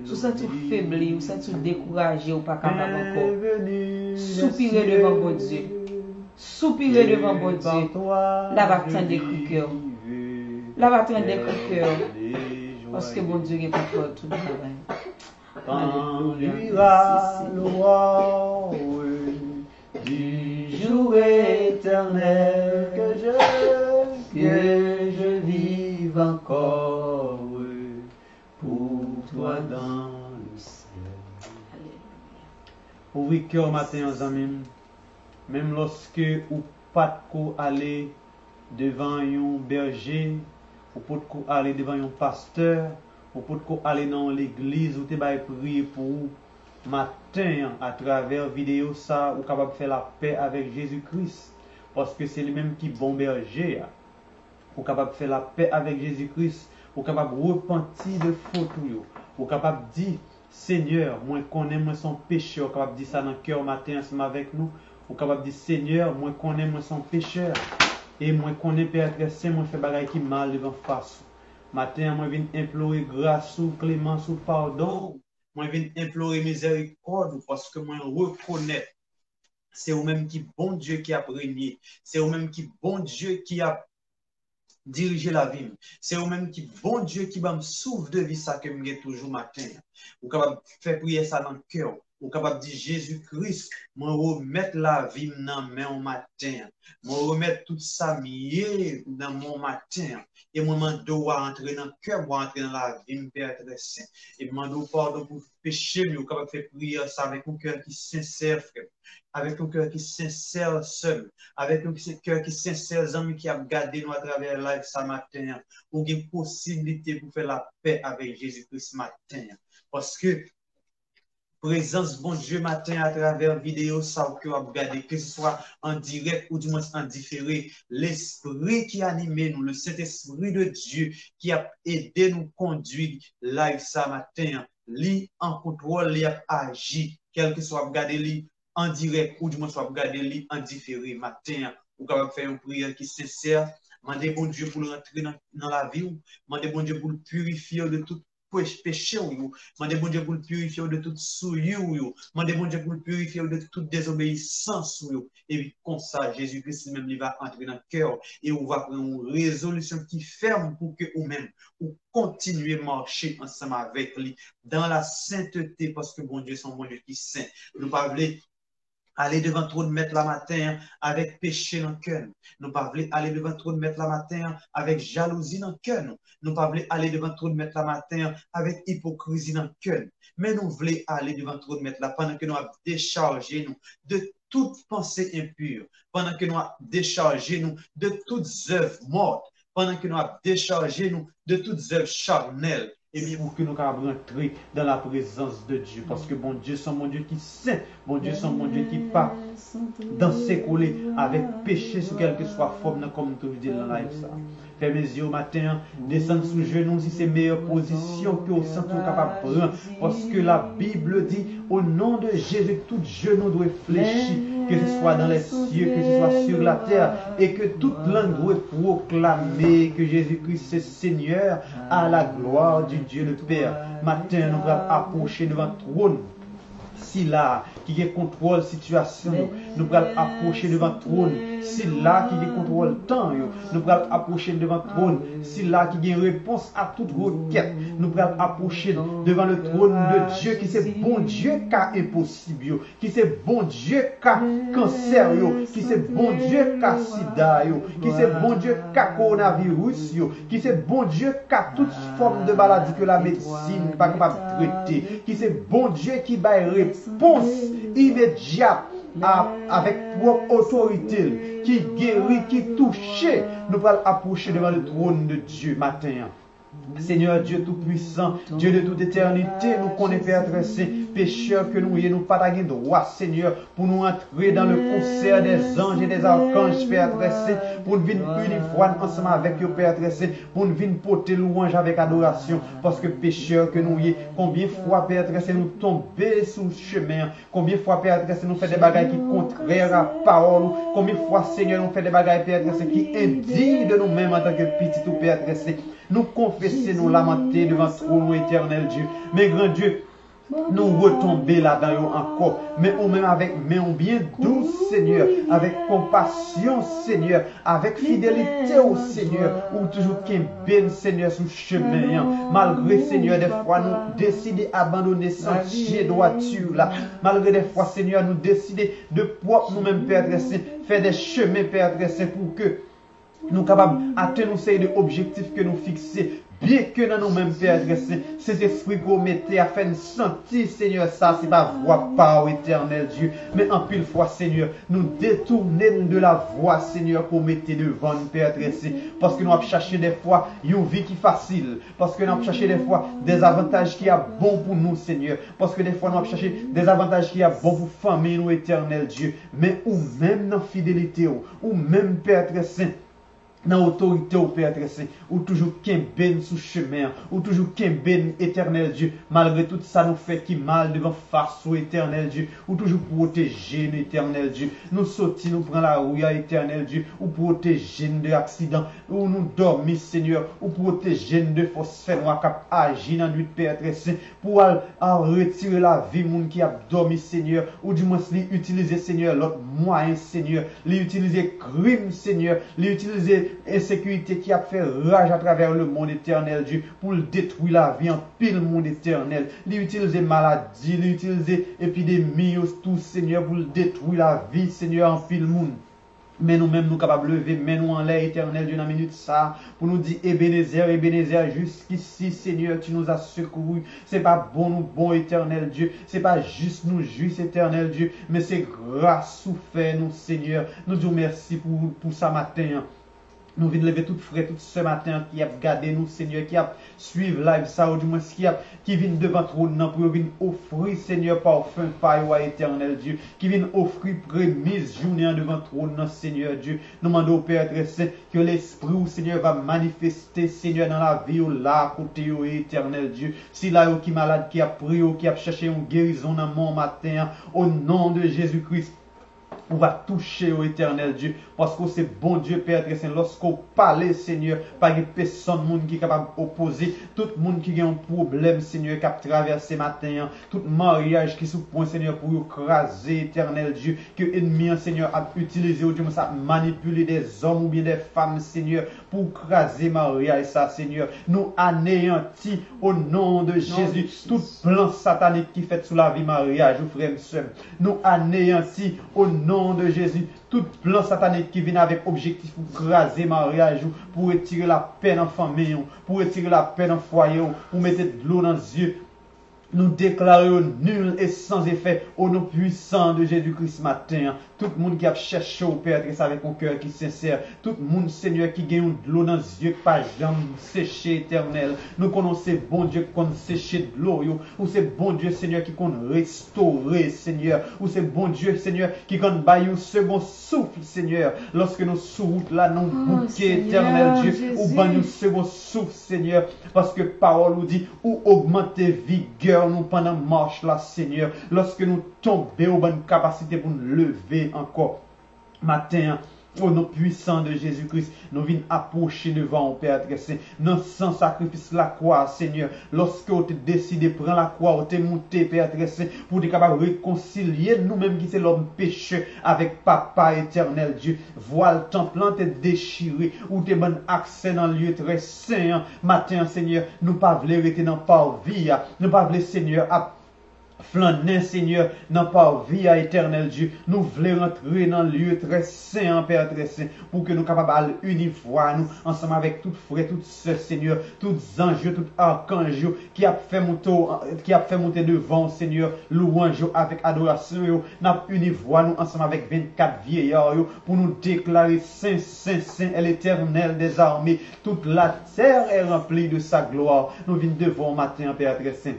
Sous ça tout faibli, ou ça tout découragé ou pas capable encore. Soupirer devant bon Dieu. Soupirer devant bon Dieu. Là va attendre des coups cœur. Là va attendre des coups cœur. Parce que bon Dieu est contrôle tout le travail. Quand luira l'aurore du jour éternel, que je vive encore pour toi dans le ciel. Ouvrir cœur matin aux amis, même lorsque ou pas de aller devant un berger, ou pas de aller devant un pasteur, ou pas de aller dans l'église ou te prier pour vous. Matin, à travers vidéo ça, ou capable de faire la paix avec Jésus-Christ, parce que c'est lui-même qui bon berger. Ou capable de faire la paix avec Jésus-Christ, ou capable de repentir de faute, ou capable de dire Seigneur, moi connais moi son péché, ou capable de dire ça dans le cœur matin ensemble avec nous, ou capable de dire Seigneur, moi connais moi son pécheur, et moi connais Père très saint, moi fait bagaille qui mal devant face. Matin, moi viens implorer grâce ou clémence ou pardon. Moi viens implorer miséricorde parce que moi reconnais c'est vous-même qui bon Dieu qui a régné, c'est vous-même qui bon Dieu qui a dirigé la vie, c'est vous-même qui bon Dieu qui va me souffle de vie ça que me toujours matin. Vous capable faire prier ça dans le cœur. Ou capable de dire Jésus-Christ, moi remettre la vie dans main au matin. Moi remettre tout ça mieux dans mon matin. Et moi dois entrer dans le cœur, moi entrer dans la vie, Père très saint. Et moi dois pardon pour péché, mais capable de faire prier ça avec un cœur qui sincère, frère. Avec un cœur qui sincère seul. Avec un cœur qui sincère, amis qui a gardé nous à travers la live ce matin. Ou une possibilité pour faire la paix avec Jésus-Christ ce matin. Parce que présence bon Dieu matin à travers vidéo ça que vous regardez, que ce soit en direct ou du moins en différé, l'esprit qui anime nous, le Saint-Esprit de Dieu qui a aidé nous conduire live ça matin, lui en contrôle, lui a agi, quel que soit regarder lui en direct ou du moins soit regarder lui en différé matin, ou capable faire une prière qui est sincère, demander bon Dieu pour le rentrer dans la vie, demander bon Dieu pour le purifier de tout péché, demandez bon Dieu pour le purifier de toute souillure, demandez bon Dieu pour le purifier de toute désobéissance, et puis comme ça, Jésus-Christ même il va entrer dans le cœur, et on va prendre une résolution qui ferme pour que vous-même, ou continuer à marcher ensemble avec lui, dans la sainteté, parce que bon Dieu, c'est un bon Dieu qui est saint. Nous ne pouvons aller devant trône mettre la matin avec péché dans le cœur. Nous pas voulons aller devant trône mettre la matin avec jalousie dans le cœur. Nous pas voulons aller devant trône mettre la matin avec hypocrisie dans le cœur. Mais nous voulons aller devant trône mettre la pendant que nous avons déchargé nous de toute pensée impure, pendant que nous avons déchargé nous de toutes œuvres mortes, pendant que nous avons déchargé nous de toutes œuvres charnelles. Et bien pour que nous puissions rentrer dans la présence de Dieu. Parce que bon Dieu, c'est mon Dieu qui saint. Bon Dieu, c'est mon Dieu qui pas danser collé avec péché sous quelque soit forme, comme nous dit dans la live ça. Fais mes yeux au matin, descendre sous genoux si c'est meilleure position que au centre capable de prendre. Parce que la Bible dit, au nom de Jésus, tout genou doit fléchir, que ce soit dans les cieux, que ce soit sur la terre, et que toute langue doit proclamer que Jésus-Christ est Seigneur à la gloire du Dieu le Père. Matin, nous allons approcher devant le trône. Si là qui contrôle situation, nous allons approcher devant le trône. Si là qui contrôle le temps, nous allons approcher devant le trône. Si là qui a réponse à toute requête, nous allons approcher devant le trône de Dieu, qui c'est bon Dieu qui a impossible, qui c'est bon Dieu qui a cancer, qui c'est bon Dieu qui a sida, qui c'est bon Dieu qui a coronavirus, qui c'est bon Dieu qui a toute forme de maladie que la médecine n'est pas capable de traiter, qui c'est bon Dieu qui va réponse immédiate avec propre autorité, qui guérit, qui touche. Nous allons approcher devant le trône de Dieu matin. Seigneur Dieu Tout-Puissant, Dieu de toute éternité, nous connaissons Père très saint, pécheurs que nous pas de droit, Seigneur, pour nous entrer dans le concert des anges et des archanges, Père très saint, pour nous venir une fois ensemble avec eux, Père très saint, pour nous venir porter louange avec adoration, parce que pécheurs que nous combien de fois, Père très saint, nous tomber sous le chemin, combien de fois, Père très saint, nous fait des bagailles qui contraires à la parole, combien de fois, Seigneur, nous fait des bagailles, Père très saint, qui indignes de nous-mêmes en tant que petit ou Père très saint. Nous confesser, nous lamenter devant le trône éternel Dieu. Mais grand Dieu, nous retomber là-dedans encore. Mais on même avec main bien douce, Seigneur, avec compassion, Seigneur, avec fidélité au Seigneur, ou toujours qu'un ben, Seigneur, sous le chemin. Malgré, Seigneur, des fois, nous décidons d'abandonner sentier droiture là. Malgré des fois, Seigneur, nous décidons de propre nous-mêmes, Père très saint, faire des chemins, Père très saint, pour que nous sommes capables d'atteindre ces objectifs que nous fixons. Bien que dans nous-mêmes, Père très saint, ces esprits qu'on mettait à faire sentir, Seigneur, ça, c'est pas voix par éternel Dieu. Mais en pile fois, Seigneur, nous détournons de la voix, Seigneur, qu'on mettait devant nous, Père très saint. Parce que nous avons cherché des fois une vie qui est facile. Parce que nous avons cherché des fois des avantages qui sont bons pour nous, Seigneur. Parce que des fois, nous avons cherché des avantages qui sont bons pour famille, nous, éternel Dieu. Mais ou même dans la fidélité, ou même, Père très saint, dans l'autorité au Père très saint, ou toujours qu'un ben sous chemin, ou toujours qu'un ben éternel Dieu, malgré tout ça nous fait qui mal devant face au éternel Dieu, ou toujours protéger l'éternel Dieu, nous sortir, nous prendre la rue à éternel Dieu, ou protéger de l'accident, ou nous dormir Seigneur, ou protéger de force fait noir cap agir dans nuit Père très saint, pour retirer la vie moun qui a dormi Seigneur, ou du moins utiliser Seigneur l'autre moyen Seigneur, l'utiliser crime Seigneur, l'utiliser insécurité qui a fait rage à travers le monde éternel Dieu pour détruire la vie en pile monde éternel, l'utiliser maladie, l'utiliser épidémie, tout Seigneur pour détruire la vie Seigneur en pile monde. Mais nous-mêmes, nous capables de lever, mais nous en l'air éternel d'une minute ça, pour nous dire, Ebenezer, jusqu'ici, Seigneur, tu nous as secourus. C'est pas bon, nous, bon éternel Dieu. C'est pas juste nous, juste éternel Dieu, mais c'est grâce ou fait, nous, Seigneur. Nous disons merci pour ça matin. Nous venons lever tout frère tout ce matin qui a gardé nous, Seigneur, qui a suivi live ça, ou du moins qui vient devant trône pour venir offrir, Seigneur, parfum, paille, éternel Dieu, qui vient offrir prémisse journée devant trône, Seigneur Dieu. Nous demandons au Père très saint que l'Esprit, Seigneur, va manifester, Seigneur, dans la vie, là, côté, éternel Dieu. Si là, qui malade, qui a prié, qui a cherché une guérison dans mon matin, au nom de Jésus-Christ. On va toucher au éternel Dieu. Parce que c'est bon Dieu, Père très saint. Lorsqu'on parle, Seigneur, pas de personne monde qui est capable d'opposer. Tout le monde qui a un problème, Seigneur, qui a traversé matin. Tout mariage qui est sous point, Seigneur, pour écraser, éternel Dieu. Que l'ennemi, Seigneur, a utilisé, Dieu, ça manipuler des hommes ou bien des femmes, Seigneur, pour écraser mariage, ça, Seigneur. Nous anéantis au nom de Jésus tout plan satanique qui fait sous la vie mariage, frère et soeur. Nous anéantis au nom de Jésus tout plan satanique qui vient avec objectif pour craser mariage, pour retirer la peine en famille, pour retirer la peine en foyer, pour mettre de l'eau dans les yeux. Nous déclarons nul et sans effet au nom puissant de Jésus-Christ matin. Tout le monde qui a cherché au Père avec un cœur qui est sincère. Tout le monde, Seigneur, qui gagne de l'eau dans les yeux, pas jamais séché éternel. Nous connaissons bon Dieu qui compte sécher de l'eau. Ou c'est bon Dieu, Seigneur, qui compte restaurer, Seigneur. Ou c'est bon Dieu, Seigneur, qui compte bailler un second souffle, Seigneur. Lorsque nous sous là, nous bouquets, éternel Dieu. Ou bailler un second souffle, Seigneur. Parce que parole nous dit, ou augmenter vigueur nous pendant marche là, Seigneur. Lorsque nous tombons aux bonnes capacités pour nous lever encore matin, au nom puissant de Jésus-Christ, nous venons approcher devant au Père très saint, non sans sacrifice la croix, Seigneur. Lorsque vous avez décidé de prendre la croix, vous avez monté, Père très saint, pour être capable de réconcilier nous-mêmes qui c'est l'homme pécheux avec Papa éternel Dieu. Voile templant est déchiré, ou t'es bon accès dans le lieu très saint. Matin, Seigneur, nous pas voulons rester dans parvis, nous pas voulons, Seigneur, à flâner, Seigneur, dans par vie à éternel Dieu. Nous voulons rentrer dans le lieu très saint, Père très saint, pour que nous capables d'unir nous, ensemble avec tout frère, tout sœur, Seigneur, tous anges, tout archange, qui a fait monter devant, Seigneur, louange avec adoration, nous unir nous, ensemble avec 24 vieillards, pour nous déclarer Saint, Saint, Saint est l'éternel des armées. Toute la terre est remplie de sa gloire. Nous venons devant matin, Père très saint.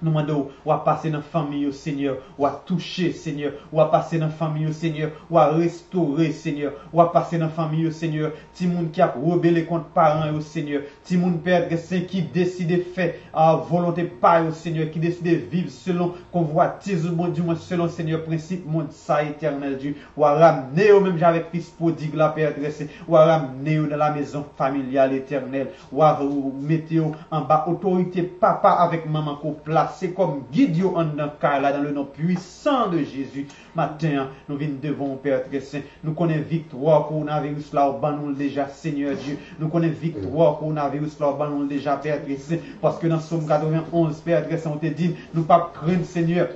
Nous demandons, ou à passer dans la famille au Seigneur, ou à toucher, Seigneur, ou à passer dans la famille au Seigneur, ou à restaurer, Seigneur, ou à passer dans la famille au Seigneur, ti moun qui a rebellé contre parents au Seigneur, ti moun Père Saint qui décide de faire à volonté par au Seigneur, qui décide de vivre selon convoitise ou du moins selon Seigneur principe monde ça éternel Dieu, ou à ramener au même avec fils prodigue la Père Saint, ou à ramener dans la maison familiale éternelle, ou à mettre en bas autorité papa avec maman qu'on place. C'est comme guide en dans le nom puissant de Jésus. Matin, nous venons devant Père très saint. Nous connaissons victoire coronavirus là, nous déjà, Seigneur Dieu. Nous connaissons victoire coronavirus là, nous déjà, Père très saint. Parce que dans Somme 91, Père très saint, on te dit, nous pas craindre, Seigneur,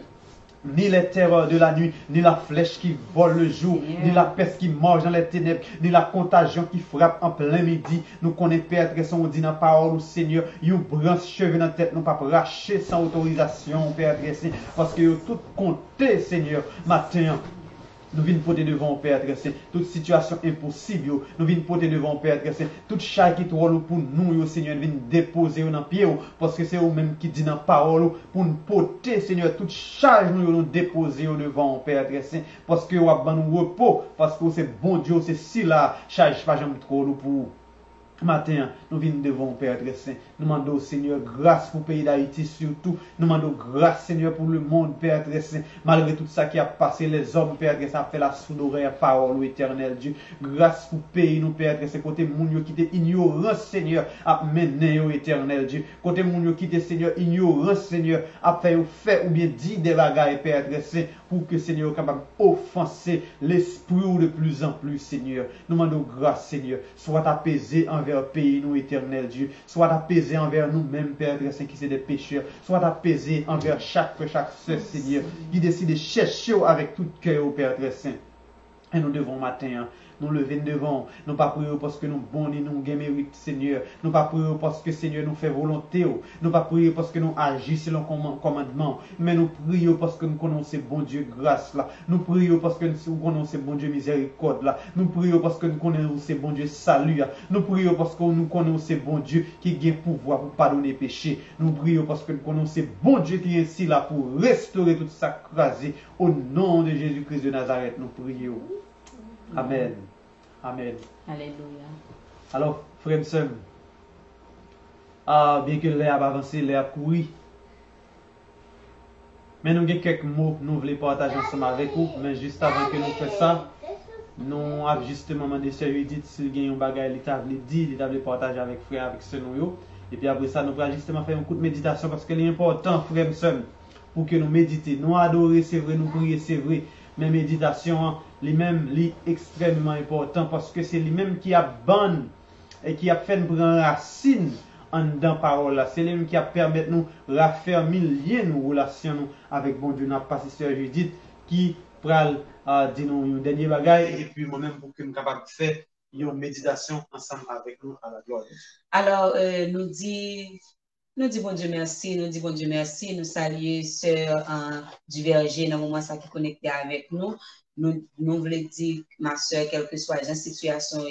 ni les terreurs de la nuit, ni la flèche qui vole le jour, ni la peste qui mange dans les ténèbres, ni la contagion qui frappe en plein midi. Nous connaissons Père très saint, on dit dans la parole au Seigneur, you branche cheveux dans la tête, nous pas racher sans autorisation, Père très saint, parce que tout compté, Seigneur, matin. Nous venons porter devant le Père très saint toute situation impossible. Nous venons porter devant le Père très saint toute charge qui trouve pour nous, Seigneur, nous venons déposer dans le pied, parce que c'est vous-même qui dit dans la parole, pour nous porter, Seigneur, toute charge nous déposer devant le Père très saint, parce que vous avez nous repos, parce que c'est bon Dieu, c'est si la charge pas jamais trop pour matin, nous venons devant le Père très saint. Nous demandons au Seigneur grâce pour le pays d'Haïti surtout. Nous demandons grâce, Seigneur, pour le monde, Père très saint. Malgré tout ça qui a passé, les hommes, Père très saint, a fait la sourde oreille à parole, éternel Dieu. Grâce pour le pays, nous, Père très saint, côté moun qui était ignorant, Seigneur, a mené, éternel Dieu. Côté moun qui était, Seigneur, ignorant, Seigneur, a fait ou bien dit des bagailles, Père très saint, pour que, Seigneur, capable d'offenser l'esprit de plus en plus, Seigneur. Nous demandons grâce, Seigneur, soit apaisé envers le pays, nous, éternel Dieu, soit apaisé envers nous-mêmes, Père très saint, qui c'est des pécheurs, soit apaisé envers chaque sœur, Seigneur, qui décide de chercher avec tout cœur, Père très saint. Et nous devons matin, nous lever devant, nous pas prier parce que nous bons et nous gagnons mérite, Seigneur. Nous pas prier parce que Seigneur nous fait volonté. Nous pas prier parce que nous agissons selon commandement. Mais nous prions parce que nous connaissons bon Dieu grâce là. Nous prions parce que nous connaissons bon Dieu miséricorde là. Nous prions parce que nous connaissons bon Dieu salut là. Nous prions parce que nous connaissons bon Dieu qui a pouvoir pour pardonner péché. Nous prions parce que nous connaissons bon Dieu qui est ici là pour restaurer tout ça crasé. Au nom de Jésus-Christ de Nazareth, nous prions. Amen. Amen. Alléluia. Alors, frère et sœur, bien que l'air a avancé, l'air a couru, Mais nous avons quelques mots nous voulons partager ensemble avec vous. Mais juste avant que nous fassions ça, nous avons justement demandé à Judith s'il y a un bagage, il t'a dit, il t'a partager avec frère, avec ce nous. Et puis après ça, nous allons justement faire un coup de méditation parce que c'est important, frère, pour que nous méditions. Nous adorer, c'est vrai, nous prier, c'est vrai. Mais méditation, lui-même, est extrêmement important parce que c'est lui-même qui a bonne et qui a fait prendre racine en dans parole là. C'est lui qui a permis de nous raffermir nos relations avec bon Dieu. N'a pas Sœur Judith qui pral dire nous un dernier bagage et puis moi-même pour que nous capable de faire une méditation ensemble avec nous à la gloire. Alors, nous dit bon Dieu merci, nous dit bon Dieu merci, nous saluons Sœur du Verger dans le moment ça qui est connecté avec nous. Nous voulons dire, ma soeur, quelle que soit la situation,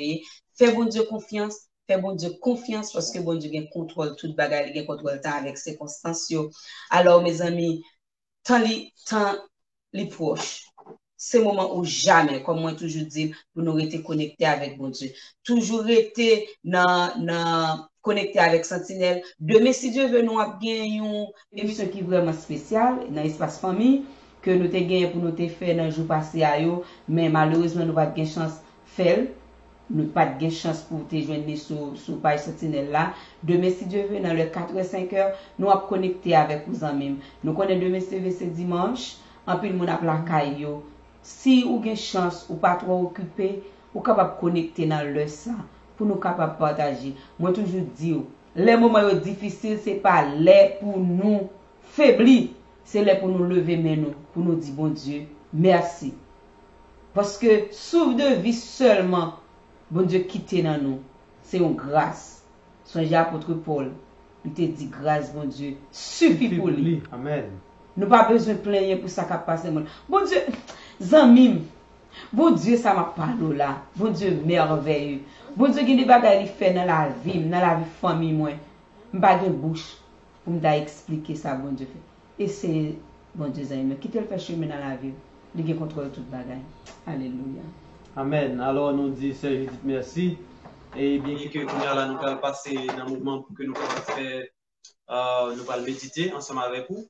fais bon Dieu confiance, fais bon Dieu confiance parce que bon Dieu a contrôle toute bagarre, il contrôle temps avec ses circonstances. Alors, mes amis, tant les proches, c'est le moment où jamais, comme moi toujours dit, pour nous rester connectés avec bon Dieu. Toujours rester connecté avec Sentinelle. Demain, si Dieu veut, nous avons une émission qui est vraiment spéciale dans l'espace famille que nous avons gagné pour nous faire dans le jour passé à eux, mais malheureusement, nous n'avons pas de chance de faire. Nous n'avons pas de chance pour te joindre sur page Sentinelle là. Demain, si Dieu veut, dans le 4 et 5 heures, nous avons connecté avec vous en même. Nous connaissons demain, c'est dimanche. En plus, nous avons la caille. Si vous avez une chance ou pas trop occupé, vous êtes capable de connecter dans le ça pour nous capables de partager. Moi, toujours dis, les moments difficiles, ce n'est pas les pour nous faiblir, c'est les pour nous lever maintenant, pour nous dire, bon Dieu, merci. Parce que souffle de vie seulement, bon Dieu quitte dans nous, c'est une grâce. Songez à l'apôtre Paul, il te dit grâce, bon Dieu, suffit pour lui. Amen. Nous pas besoin de plaindre pour ça qui a passé. Bon Dieu, Zamim, bon Dieu, ça m'a parlé là. Bon Dieu, merveilleux. Bon Dieu, il y a des bagages qui fait dans la vie famille, moi. Je n'ai pas de bouche pour me expliquer ça, bon Dieu. Et c'est, bon Dieu, Zamim, qui te le fait chemin dans la vie. Il contrôle tout le bagage. Alléluia. Amen. Alors, nous disons, Sœur Judith, merci. Et bien que nous allons passer dans le mouvement pour que nous puissions faire, nous allons méditer ensemble avec vous.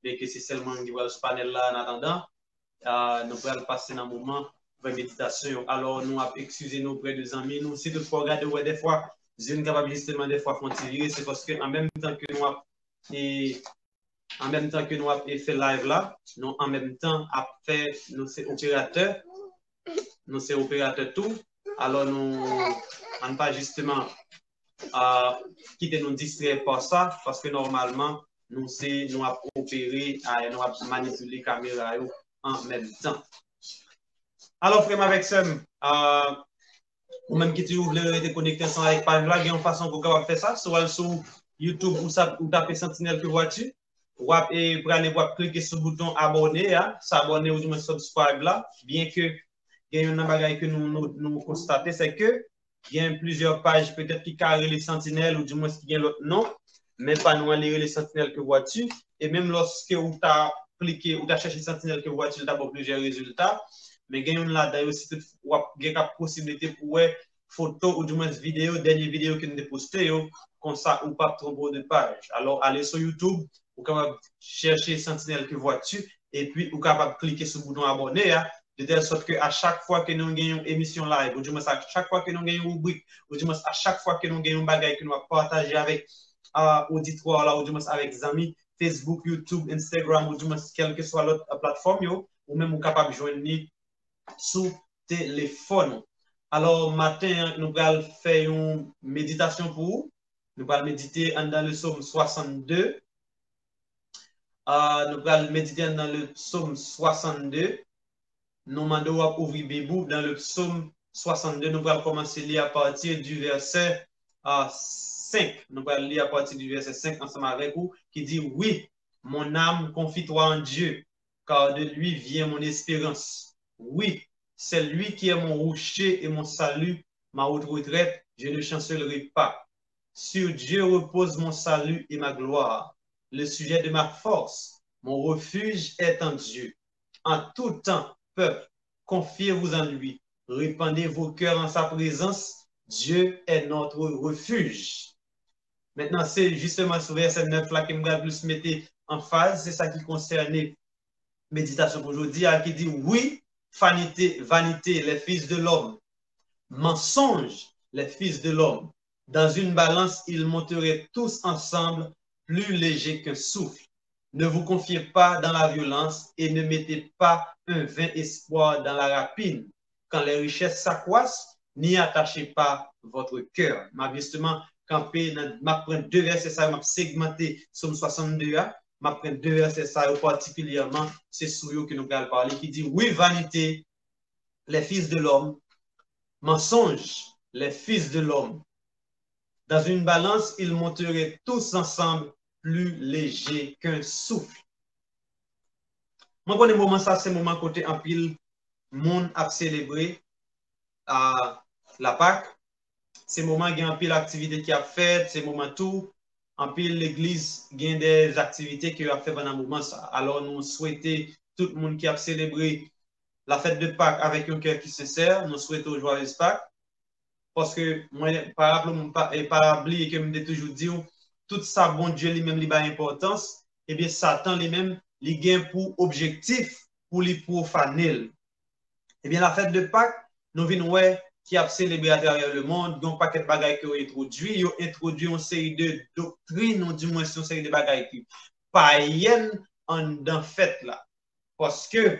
Et que c'est seulement qui va ce panel là en attendant, nous allons passer dans le moment de méditation. Alors, nous allons excuser nos près des amis. Nous, si toutefois, regardez, ouais, des fois, je ne capable justement des fois continuer, c'est parce qu'en même temps que nous avons fait live là, nous en même temps à faire nous c'est opérateurs tout. Alors nous on pas justement quitter nous distraire par ça parce que normalement nous avons opéré nous avons manipulé la caméra en même temps. Alors frère avec ça, ou même qui tu voulais être connecté ensemble avec page là, il y a une façon pour capable faire ça, soit sur YouTube ou taper Sentinelle que vois-tu. Ou aller cliquer sur le bouton abonner, s'abonner ou du moins subscribe là, bien que il y a une bagage que nous constatons, c'est que il y a plusieurs pages peut-être qui carrent les sentinelles ou du moins qui ont l'autre nom, mais pas nous lire les sentinelles que vois-tu. Et même lorsque vous as cliqué ou tu as cherché sentinelles que vois-tu, tu as plusieurs résultats. Mais il y a une là d'ailleurs aussi il y a une possibilité pour voir photo ou du moins vidéo, dernière vidéo que nous avons postée, comme ça ou pas trop beau de pages. Alors allez sur YouTube, vous pouvez chercher sentinelle que vois-tu et puis vous capable cliquer sur le bouton abonner. De telle sorte qu'à chaque fois que nous gagnons une émission live, ou du moins à chaque fois que nous gagnons une rubrique, ou du moins à chaque fois que nous gagnons un bagage que nous allons partager avec auditoire, là, ou du moins avec des amis, Facebook, YouTube, Instagram, ou du moins quelle que soit l'autre plateforme, ou même vous capable de joindre sous téléphone. Alors, matin, nous allons faire une méditation pour vous. Nous allons méditer dans le psaume 62. Nous allons méditer dans le psaume 62. Nous demandons à ouvrir Bibou dans le psaume 62. Nous allons commencer à lire à partir du verset 5. Nous allons lire à partir du verset 5 ensemble avec vous qui dit: oui, mon âme, confie-toi en Dieu, car de lui vient mon espérance. Oui, c'est lui qui est mon rocher et mon salut, ma haute retraite, je ne chancellerai pas. Sur Dieu repose mon salut et ma gloire, le sujet de ma force. Mon refuge est en Dieu. En tout temps, peuple, confiez-vous en lui. Répandez vos cœurs en sa présence. Dieu est notre refuge. Maintenant, c'est justement ce verset 9 là que je vais plus mettre en phase. C'est ça qui concerne méditation pour aujourd'hui, qui dit oui, vanité, vanité, les fils de l'homme, mensonge, les fils de l'homme. Dans une balance, ils monteraient tous ensemble plus légers qu'un souffle. Ne vous confiez pas dans la violence et ne mettez pas un vain espoir dans la rapine. Quand les richesses s'accroissent, n'y attachez pas votre cœur. M'a justement campé, m'a prendre deux versets, ça m'a segmenté Somme 62, m'a prendre deux versets, ça particulièrement, c'est sur eux que nous allons parler, qui dit, oui, vanité, les fils de l'homme, mensonge, les fils de l'homme. Dans une balance, ils monteraient tous ensemble plus légers qu'un souffle. Moi, quand le moment ça, c'est le moment côté en pile, monde a célébré à la Pâque. C'est le moment il y a en pile activité qui a fait, c'est le moment tout. En pile, l'église a des activités qui a fait pendant un moment ça. Alors, nous souhaitons tout le monde qui a célébré la fête de Pâques avec un cœur qui se sert. Nous souhaitons joyeuse Pâques. Parce que moi, par oublier que je toujours dit, tout ça, bon Dieu, lui-même, il a importance, et bien, Satan lui-même, il gagne pour objectif pour les profaner. Et bien, la fête de Pâques, nous venons ouais, qui a célébré à travers le monde, donc paquet de bagailles qui ont introduit, ils ont introduit une série de doctrines, ou du moins une série de bagailles qui païennes dans fête là. Parce que,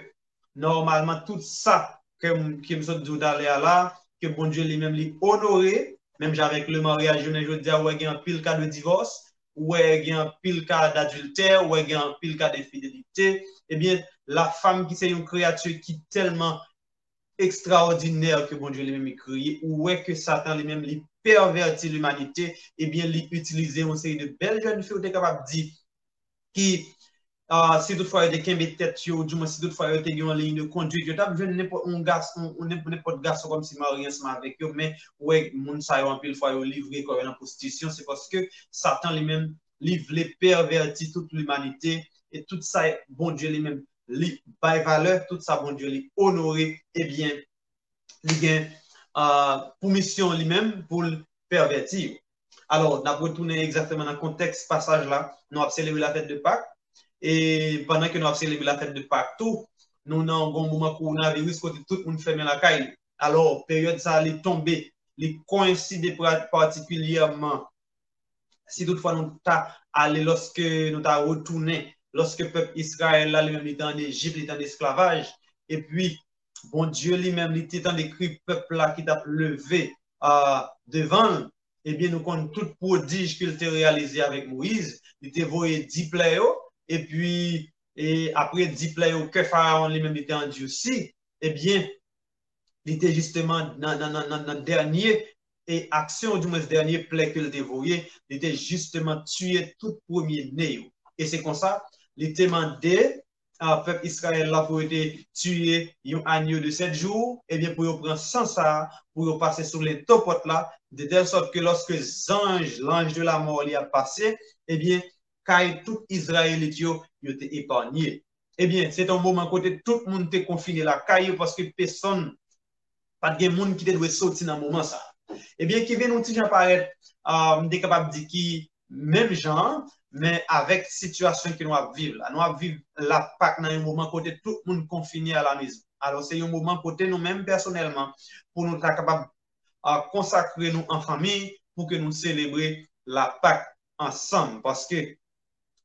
normalement, tout ça, qui me sont dit d'aller là, que bon Dieu lui-même lui honoré, même avec le mariage, je dis, ouais, il y a un pile cas de divorce, ouais, il y a un pile cas d'adultère, ouais, il y a un pile cas d'infidélité, eh bien, la femme qui c'est une créature qui est tellement extraordinaire que bon Dieu lui-même créé, ou ouais, que Satan lui-même lui pervertit l'humanité, eh bien, lui utiliser une série de belles jeunes filles, est capable de dire, qui si toutefois il y a des kembe tête yo, du moins si toutefois il y a en ligne de conduite, je tape jeune n'importe garçon, n'importe garçon comme si marié ensemble avec eux, mais ouais, moun sa yo en pile fois yo livré comme en prostitution, c'est parce que Satan lui-même livre les pervertit toute l'humanité et tout ça bon Dieu lui-même li bail valeur, tout ça bon Dieu lui honoré et bien li gain pour mission lui-même pour le pervertir. Alors, on a retourné exactement dans le contexte passage là, nous avons célébré la fête de Pâques. Et pendant que nous avons célébré la fête de Pâques, tout, nous avons un bon moment coronavirus, côté tout le monde ferme la caille. Alors, période ça, elle est tombée, elle coïncide particulièrement. Si toutefois nous avons allé lorsque nous avons retourné, lorsque le peuple Israël, là, lui-même, était en Égypte, il était en esclavage, et puis, bon Dieu lui-même, il était en écrit peuple là qui t'a levé devant, eh bien, nous connaissons tout prodige qu'il a réalisé avec Moïse, il était envoyé 10 plaies. Et puis, et après 10 plaies que Pharaon lui-même était endurci, eh bien, il était justement dans le dernier et action, du moins dernier plaie qu'il dévoyé, il était justement tué tout premier né. Et c'est comme ça, il était demandé à peuple Israël là pour être tué un agneau de 7 jours, et bien pour prendre sans ça, pour passer sur les topotes là, de telle sorte que lorsque l'ange de la mort y a passé, eh bien, car tout Israélite yo été épargné. Eh bien, c'est un moment côté tout le monde était confiné la caille parce que personne, pas de monde qui doit sortir dans le moment ça. Eh bien, qui vient nous dire apparaître, on est capable de dire qui même genre, mais avec situation que nous avons vivre là. Nous avons vivre la Pâque dans un moment côté tout le monde confiné à la maison. Alors, c'est un moment côté nous-mêmes personnellement pour nous être capables de consacrer nous en famille pour que nous célébrions la Pâque ensemble. Parce que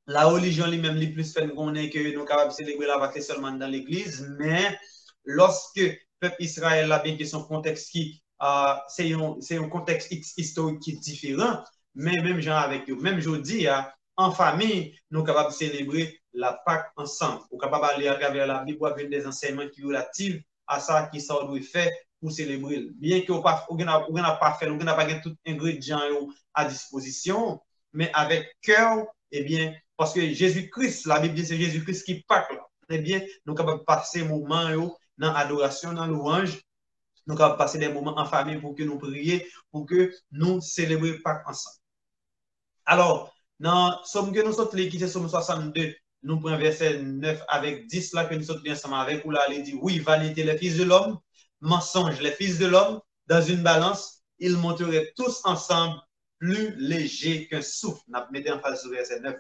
la religion lui-même, les plus fait qu'on est que nous sommes capables de célébrer la Pâque seulement dans l'église, mais lorsque le peuple Israël a bien que son contexte qui, c'est un contexte historique qui est différent, mais même genre avec eux, même jeudi, en famille, nous sommes capables de célébrer la Pâque ensemble. Nous sommes capables d'aller à travers la Bible avec des enseignements qui sont relatifs à ça qui ça doit faire pour célébrer. Bien que vous n'avez pas fait, vous n'avez pas tout ingrédient à disposition, mais avec cœur, eh bien, parce que Jésus-Christ, la Bible dit c'est Jésus-Christ qui Pâque là. Eh bien, nous sommes capables de passer un moment dans l'adoration, dans louange. Nous sommes capables de passer des moments en famille pour que nous prions, pour que nous célébrions Pâques ensemble. Alors, dans Somme que nous sommes qui c'est Somme 62, nous prenons verset 9 avec 10 là que nous sommes ensemble avec, où là, il dit, oui, vanité, les fils de l'homme, mensonge, les fils de l'homme, dans une balance, ils monteraient tous ensemble plus légers qu'un souffle. Nous mettons en face sur verset 9.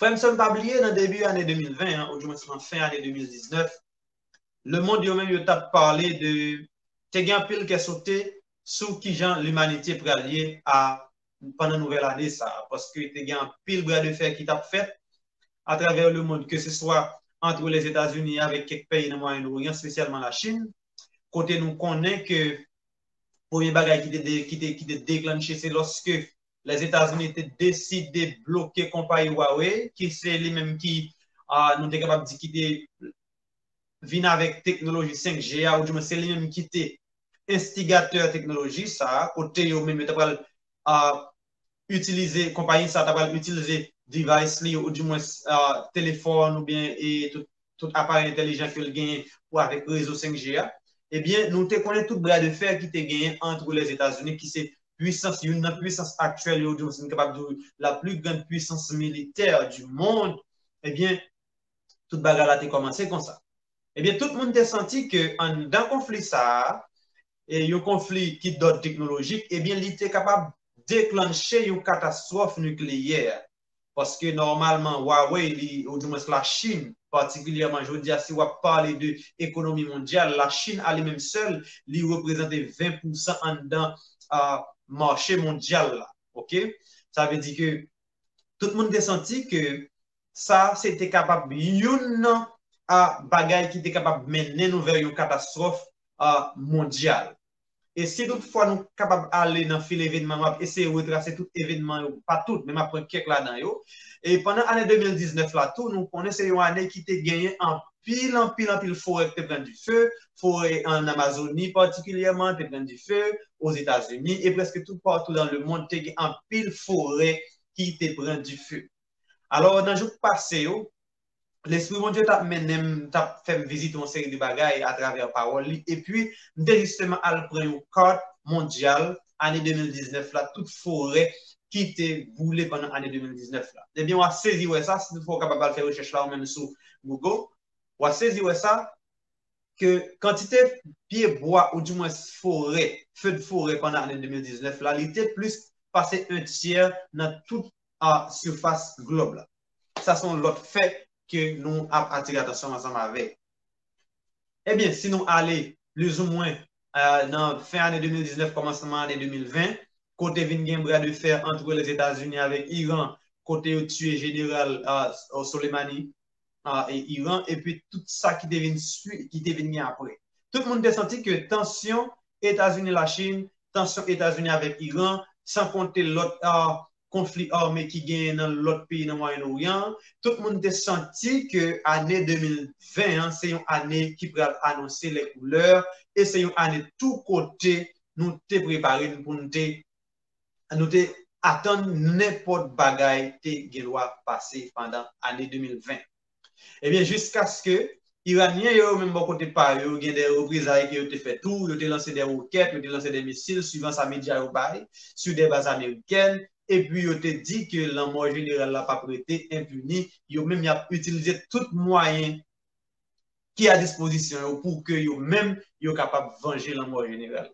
Frère, nous pas oublié dans le début de l'année 2020, hein, ou du moins fin année 2019, le monde yo même yo t'a parlé de te gen pile qui sauté sous qui gens l'humanité pour allier à pendant nouvelle année ça parce que te gen pile bras de fer qui t'a fait à travers le monde que ce soit entre les États-Unis avec quelques pays dans le Moyen-Orient, spécialement la Chine. Côté nous connaît que premier bagage qui était déclenché c'est lorsque les États-Unis étaient décidé de bloquer compagnie Huawei qui c'est lui-même qui nous était capable de dire qui vient avec technologie 5G, ou du moins c'est lui-même qui était instigateur technologie, ça, côté yo même, utiliser, compagnie ça, utiliser device li, ou du moins téléphone, ou bien, et tout appareil intelligent que le gagne ou avec réseau 5G, eh bien, nous te connaissons tout bras de fer qui te gagné entre les États-Unis, qui c'est puissance, une puissance actuelle, ou du moins, c'est capable de la plus grande puissance militaire du monde, eh bien, toute bagarre là a commencé comme ça. Eh bien, tout le monde a senti que dans le conflit, ça, et un conflit qui d'autres technologiques, eh bien, il était capable de déclencher une catastrophe nucléaire. Parce que normalement, Huawei, ou du moins la Chine, particulièrement, je veux dire, si on parle de l'économie mondiale, la Chine elle-même seule, lui représente 20% en dans marché mondial. Là, OK? Ça veut dire que tout le monde a senti que ça, c'était capable, une bagaille qui était capable de mener nous vers une catastrophe mondiale. Et si toutefois nous sommes capables d'aller dans le fil événement, essayer de retracer tout événement, pas tout, mais après quelques là-dedans. Et pendant l'année 2019, là, tout, nous connaissons une année qui était gagnée en pile forêt qui prend du feu, forêt en Amazonie particulièrement, qui prend du feu, aux États-Unis, et presque tout partout dans le monde, qui est en pile forêt qui te prend du feu. Alors, dans le jour passé, l'Esprit de Dieu t'a fait visiter une série de bagailles à travers la parole. Et puis, justement, elle prend une carte mondiale, année 2019, là, toute forêt qui était boulée pendant l'année 2019. Là. Eh bien, on a saisi ça, si vous êtes capable de faire recherche là, ou même sur Google, on a saisi ça, que quantité pied bois, ou du moins forêt, feu de forêt pendant l'année 2019, là, il était plus passé un tiers dans toute la surface globale. Ça sont l'autre fait que nous avons attiré l'attention ensemble avec. Eh bien, si nous allons plus ou moins dans fin année 2019, commencement année 2020, côté vin bras de fer entre les États-Unis avec Iran, côté tué général Soleimani et Iran, et puis tout ça qui devient après. Tout le monde a senti que tension États-Unis-la Chine, tension États-Unis avec Iran, sans compter l'autre conflit armé qui gagne dans l'autre pays dans le Moyen-Orient, tout le monde a senti que l'année 2020, hein, c'est une année qui va annoncer les couleurs et c'est une année tout côté, nous te préparé pour nous attendre n'importe bagaille qui doit passer pendant l'année 2020. Eh bien, jusqu'à ce que Iraniens, eux, même bon côté pas, ils ont des représailles qui ont fait tout, ils ont lancé des roquettes, ils ont lancé des missiles suivant sa média sur des bases américaines. Et puis, ils ont dit que la mort générale n'a pas prêté impuni. Ils ont même utilisé tout moyen qui est à disposition pour que eux même soient capables de venger la mort générale.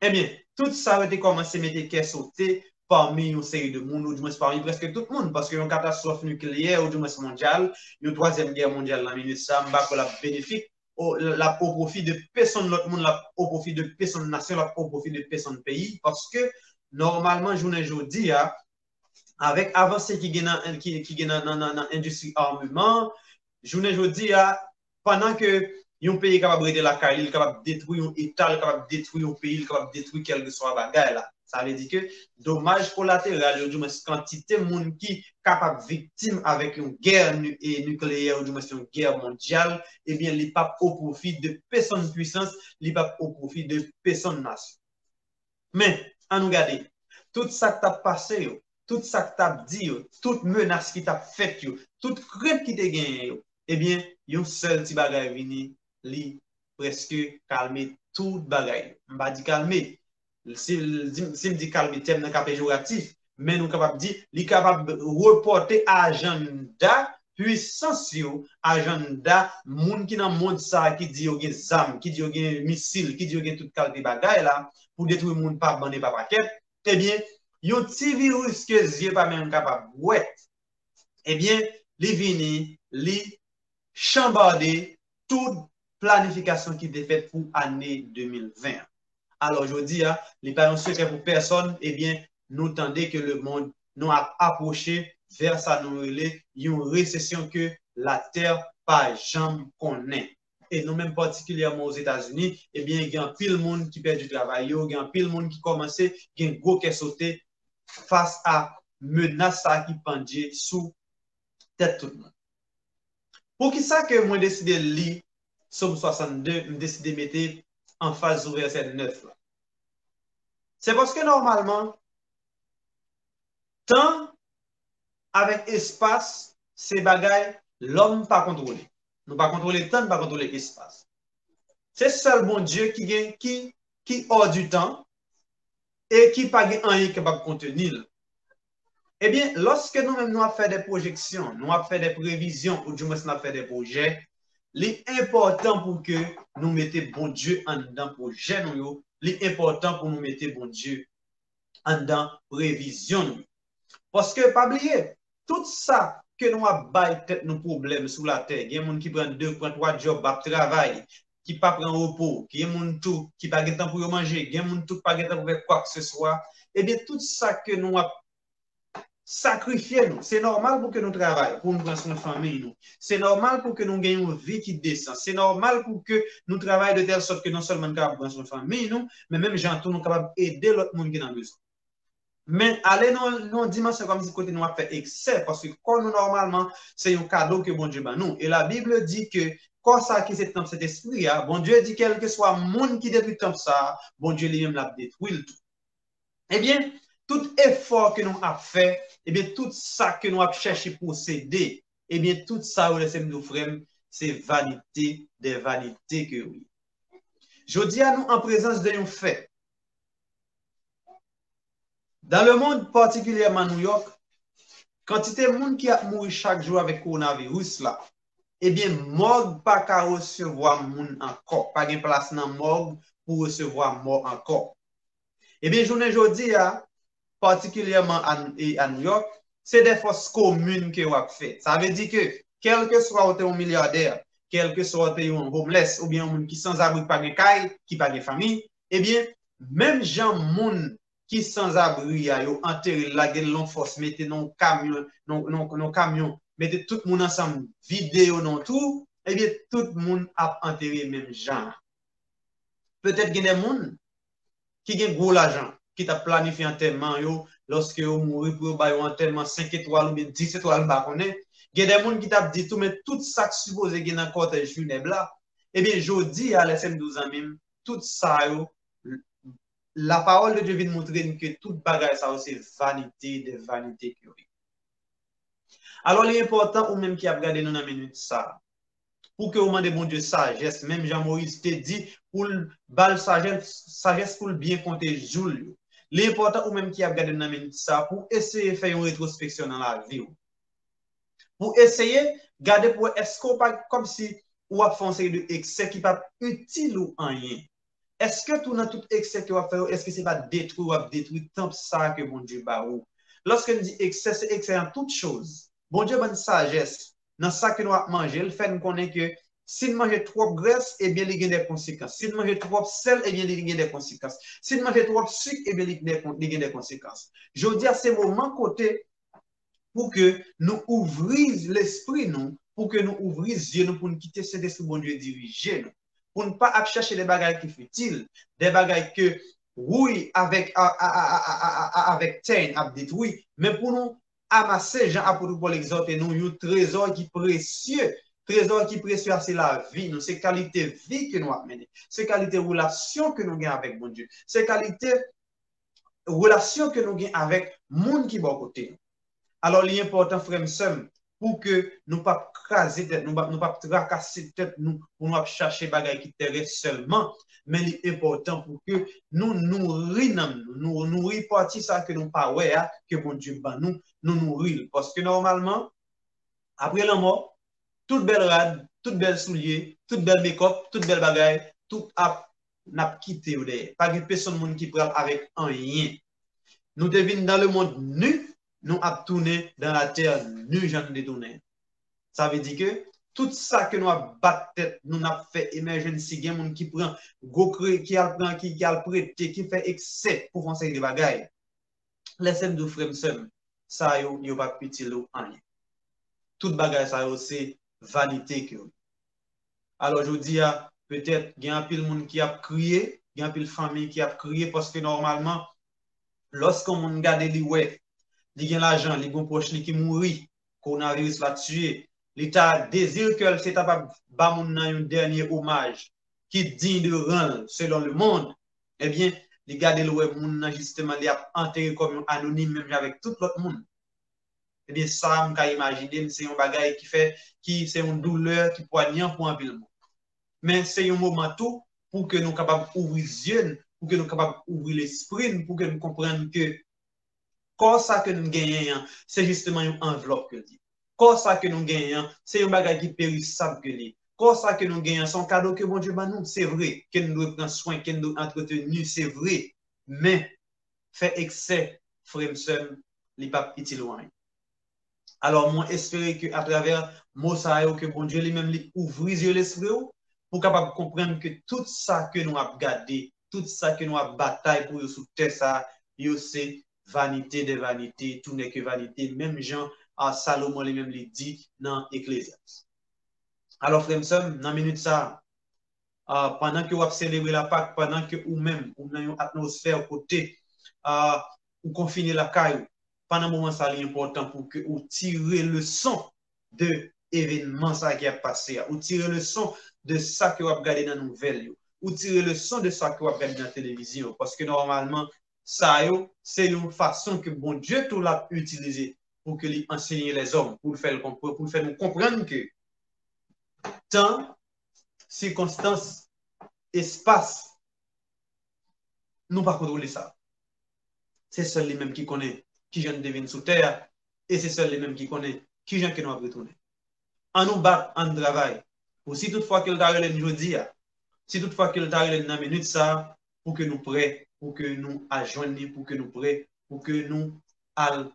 Eh bien, tout ça a été commencé à mettre qu'à sauter parmi une série de monde, ou du moins parmi presque tout le monde, parce qu'il y a une catastrophe nucléaire, ou du moins mondiale, une troisième guerre mondiale, la minute ça, la bénéfique, au profit de personne, l'autre monde, au profit de personne nation, au profit de personne pays, parce que normalement, je vous dis, avec avancée qui gagne dans l'industrie armement, je vous dis, pendant que un pays capable de la caille, capable de détruire un État, capable de détruire un pays, capable de détruire quel que soit bagaille là. Ça veut dire que dommage collatéral, du moins quantité de monde qui capable victime avec une guerre nucléaire ou du moins une guerre mondiale, eh bien, il n'est pas au profit de personne puissance, il n'est pas au profit de personne nation. Mais, à nous garder, tout ça que tu as passé, tout ça que tu as dit, toute menace qui t'a fait, toute crainte qui t'a gagné, eh bien, un seul petit bagage vini, li presque calmer tout bagage. Je ne vais pas dire calmer. Si je dis calmer, thème n'est péjoratif, mais nous sommes capables de dire, il est capable de reporter agenda puissance, agenda, moun qui dans le monde ça, qui dit qu'il y a des armes, qui dit qu'il y a des missiles, qui dit qu'il y a toute qualité de bagaille là, pour détruire le monde par bande et par paquet, eh bien, il y a un petit virus que les yeux pas même capable de eh bien, li vini, li chambarder toute planification qui était faite pour l'année 2020. Alors, je dis, les pas un secret pour personne, eh bien, nous tendez que le monde nous a approché vers sa une récession que la terre pas jamais connaît. Et nous même particulièrement aux États-Unis, eh bien, il y a un pile monde qui perd du travail, il y a un pile monde qui commence, il y a un gros qui est sauté face à menace qui pendait sous tête tout le monde. Pour qui ça que moi décidé de lire Somme 62, je décidé de mettre en phase au verset 9. C'est parce que normalement, temps avec espace, c'est bagaille, l'homme pas contrôlé. Nous pas contrôler temps, pas contrôler espace. C'est seul bon Dieu qui hors du temps et qui pas rien capable de contenir. Eh bien, lorsque nous-mêmes nous avons fait des projections, nous avons fait des prévisions, ou du moins nous avons fait des projets, l'important pour que nous mettions bon Dieu en dedans projet, l'important pour nous mettre bon Dieu en dedans prévision. Parce que, pas oublier, tout ça que nous avons tête nos problèmes sur la terre, il y a des gens qui prennent 2, 3 jobs, qui travaillent, qui ne prennent pas repos, il y a des gens qui n'ont pas de temps pour manger, il y a des gens qui n'ont pas de temps pour faire quoi que ce soit. Eh bien, tout ça que nous avons sacrifié, c'est normal pour que nous travaillions, pour nous prendre soin de famille. C'est normal pour que nous gagnions une vie qui descend. C'est normal pour que nous travaillions de telle sorte que non seulement nous capable prendre soin de famille, mais même gens nous capables d'aider l'autre monde qui est dans besoin. Mais aller dans une dimension comme si côté nous a fait excès, parce que quand nous normalement, c'est un cadeau que bon Dieu bat nous. Et la Bible dit que quand ça qui c'est dans cet esprit, bon Dieu dit quel que soit le monde qui détruit comme ça, bon Dieu lui-même l'a détruit le tout. Eh bien, tout effort que nous avons fait, eh bien, tout ça que nous avons cherché pour s'aider, eh bien, tout ça, c'est vanité des vanités que oui. Je dis à nous en présence d'un fait. Dans le monde, particulièrement New York, quantité de monde qui a mouru chaque jour avec coronavirus là, eh bien, morgue pas qu'à recevoir monde encore, pas de place dans morgue pour recevoir mort encore. Eh bien, journée aujourd'hui, particulièrement à New York, c'est des forces communes que vous avez fait. Ça veut dire que, quel que soit un milliardaire, quel que soit un homeless, ou bien un monde qui sans abri, pas de caille, qui pas de famille, eh bien, même gens monde qui sans abri, yo enterré la gueule long force, mettez non camion, non camion, mettez tout le monde ensemble, vidéo non tout, eh bien, tout le monde a enterré même gens. Peut-être qu'il y a des gens qui ont gros l'argent, qui t'a planifié enterrement yo, lorsque vous mourrez pour un enterrement 5 étoiles ou bien 10 étoiles, il y a des gens qui t'a dit tout, mais tout ça qui supposé qu'il y a dans le cortège funèbre là, eh bien, je dis à l'SM 12 ans même, tout ça, la parole de Dieu vient montrer que toute bagaille, ça c'est vanité des vanités. Alors, l'important, ou même qui a regardé nous dans la minute ça, pour que vous demandez bon Dieu sagesse, même Jean-Maurice te dit, pour le bal sagesse pour le bien compter jour. L'important, ou même qui a regardé dans la minute ça, pour essayer de faire une rétrospection dans la vie. Pour essayer de garder pour est-ce qu'on pas comme si ou a fait une série de excès qui pas utile ou rien. Est-ce que tout dans tout excès que vous faire, est-ce que c'est pas détruire ou détruire tant ça que bon Dieu ba ou? Lorsque nous dit excès, c'est excès en toute chose. Bon Dieu bonne sagesse dans ça que nous avons mangé, il fait nous connaître que si nous mangeons trop graisse, eh bien, il y a des conséquences. Si nous mangeons trop sel, eh bien, il y a des conséquences. Si nous mangeons trop sucre, eh bien, il y a des conséquences. Je veux dire, à ce moment côté pour que nous ouvrions l'esprit, nous, pour que nous ouvrions les yeux, nous, pour nous quitter cet esprit bon Dieu diriger, nous, pour ne pas chercher des bagages qui futiles, des bagages que, oui, avec teine, à détruire, mais pour nous amasser, Jean apôtre Paul exhorte nous, un trésor qui précieux. Trésor qui précieux, c'est la vie, nous, c'est qualité vie que nous amenons, c'est qualité relation que nous gagnons avec bon Dieu, c'est qualité relation que nous gagnons avec le monde qui est à côté. Alors, l'important, frère et sœurs, pour que nous ne pas craser tête, nous ne pas tracasser tête, nous, pour nous chercher des bagages qui terrestres seulement, mais l'important pour que nous nourrissons, nous nourrissons partie ça que nous pas ouais, que bon Dieu bat nous nourrissons. Parce que normalement, après la mort, toute belle rade, toute belle soulier, toute belle make-up, toute belle bagaille, tout n'a quitté. Pas de personne qui prend avec un rien. Nous devenons dans le monde nu, nous avons tourné dans la terre, nous j'en détourné. Ça veut dire que tout ça que nous avons battu, nous avons fait emergency, il y a des gens qui prend, qui a prêté, qui fait excès pour faire des bagailles. Laissez-moi de frère, ça n'y a pas petit ou rien. Toute bagaille, ça c'est vanité. Alors, je dis, peut-être, il y a un peu de monde qui a crié, il y a un peu de famille qui a crié, parce que normalement, lorsqu'on regarde les ouais, il y a l'argent, les bons proches qui mourent, coronavirus l'a tué, l'État désire que c'est capable de un dernier hommage qui est digne de rendre selon le monde, eh bien, les gars de l'ouest, justement, les a enterré comme anonyme, même avec tout l'autre monde. Eh bien, ça, je peux imaginer, c'est un bagage c'est une douleur qui poignant pour un peu le monde. Mais c'est un moment tout pour que nous soyons capables d'ouvrir les yeux, pour que nous soyons capables d'ouvrir l'esprit, pour que nous comprenions que quand ça que nous gagnons, c'est justement une enveloppe que dit. Quand ça que nous gagnons, c'est un bagage qui périssable que dit. Quand ça que nous gagnons, c'est un cadeau que bon Dieu m'a nous, c'est vrai, que nous devons prendre soin, que nous devons entretenir, c'est vrai. Mais, fait excès, frère et sœur, les papes est loin. Alors, moi, espérer qu'à travers Mosaïo, que bon Dieu lui-même ouvre les yeux l'esprit pour capable comprendre que tout ça que nous avons gardé, tout ça que nous avons bataillé pour sous terre, ça, c'est vanité de vanité, tout n'est que vanité. Même Jean, à Salomon lui-même lui dit dans Ecclésiaste. Alors, frère, dans la minute ça, pendant que vous célébrez la Pâque, pendant que vous-même, vous avez une atmosphère côté, vous confinez la caille, pendant un moment, ça est important pour que vous tirez le son de l'événement qui a passé, vous tirez le son de ça que vous avez regardé dans les nouvelles, vous tirez le son de ça que vous avez regardé dans la télévision, parce que normalement, ça, c'est une façon que bon Dieu tout l'a utilisé pour que lui enseigner les hommes, pour faire nous comprendre que temps, circonstances, espace, nous pas contrôler ça. C'est seul les mêmes qui connaissent qui j'en devine sous terre, et c'est seul les mêmes qui connaissent qui j'en que nous avons retourné. En nous bat, en travail. Ou si toutefois qu'il t'a relève aujourd'hui, si toutefois qu'il t'a relève dans la minute ça, pour que nous prêts, pour que nous adjoignions, pour que nous prêts, pour que nous allons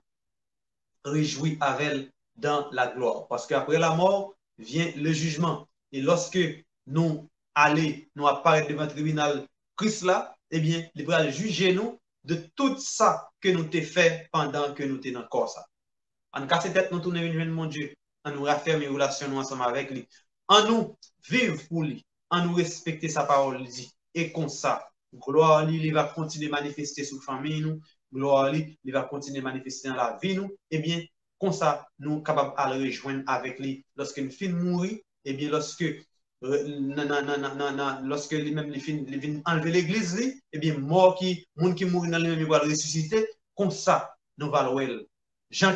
réjouir avec elle dans la gloire. Parce qu'après la mort vient le jugement. Et lorsque nous allons, nous apparaître devant le tribunal Christ là, eh bien, il va juger nous de tout ça que nous t'ai fait pendant que nous étions dans le corps. Ça. En casser tête, nous tournons vers mon Dieu, en nous raffermer les relations ensemble avec lui, en nous vivre pour lui, en nous respecter sa parole, dit, et comme ça, gloire lui, il va continuer à manifester sur la famille, nous, gloire lui, il va continuer à manifester dans la vie, nous, et bien, comme ça, nous sommes capables de le rejoindre avec lui lorsque nous finissons de mourir, et bien, lorsque lorsque lui-même il enlever l'église, et bien, mort qui, monde qui mourit dans lui-même, il va le ressusciter, comme ça, nous allons Jean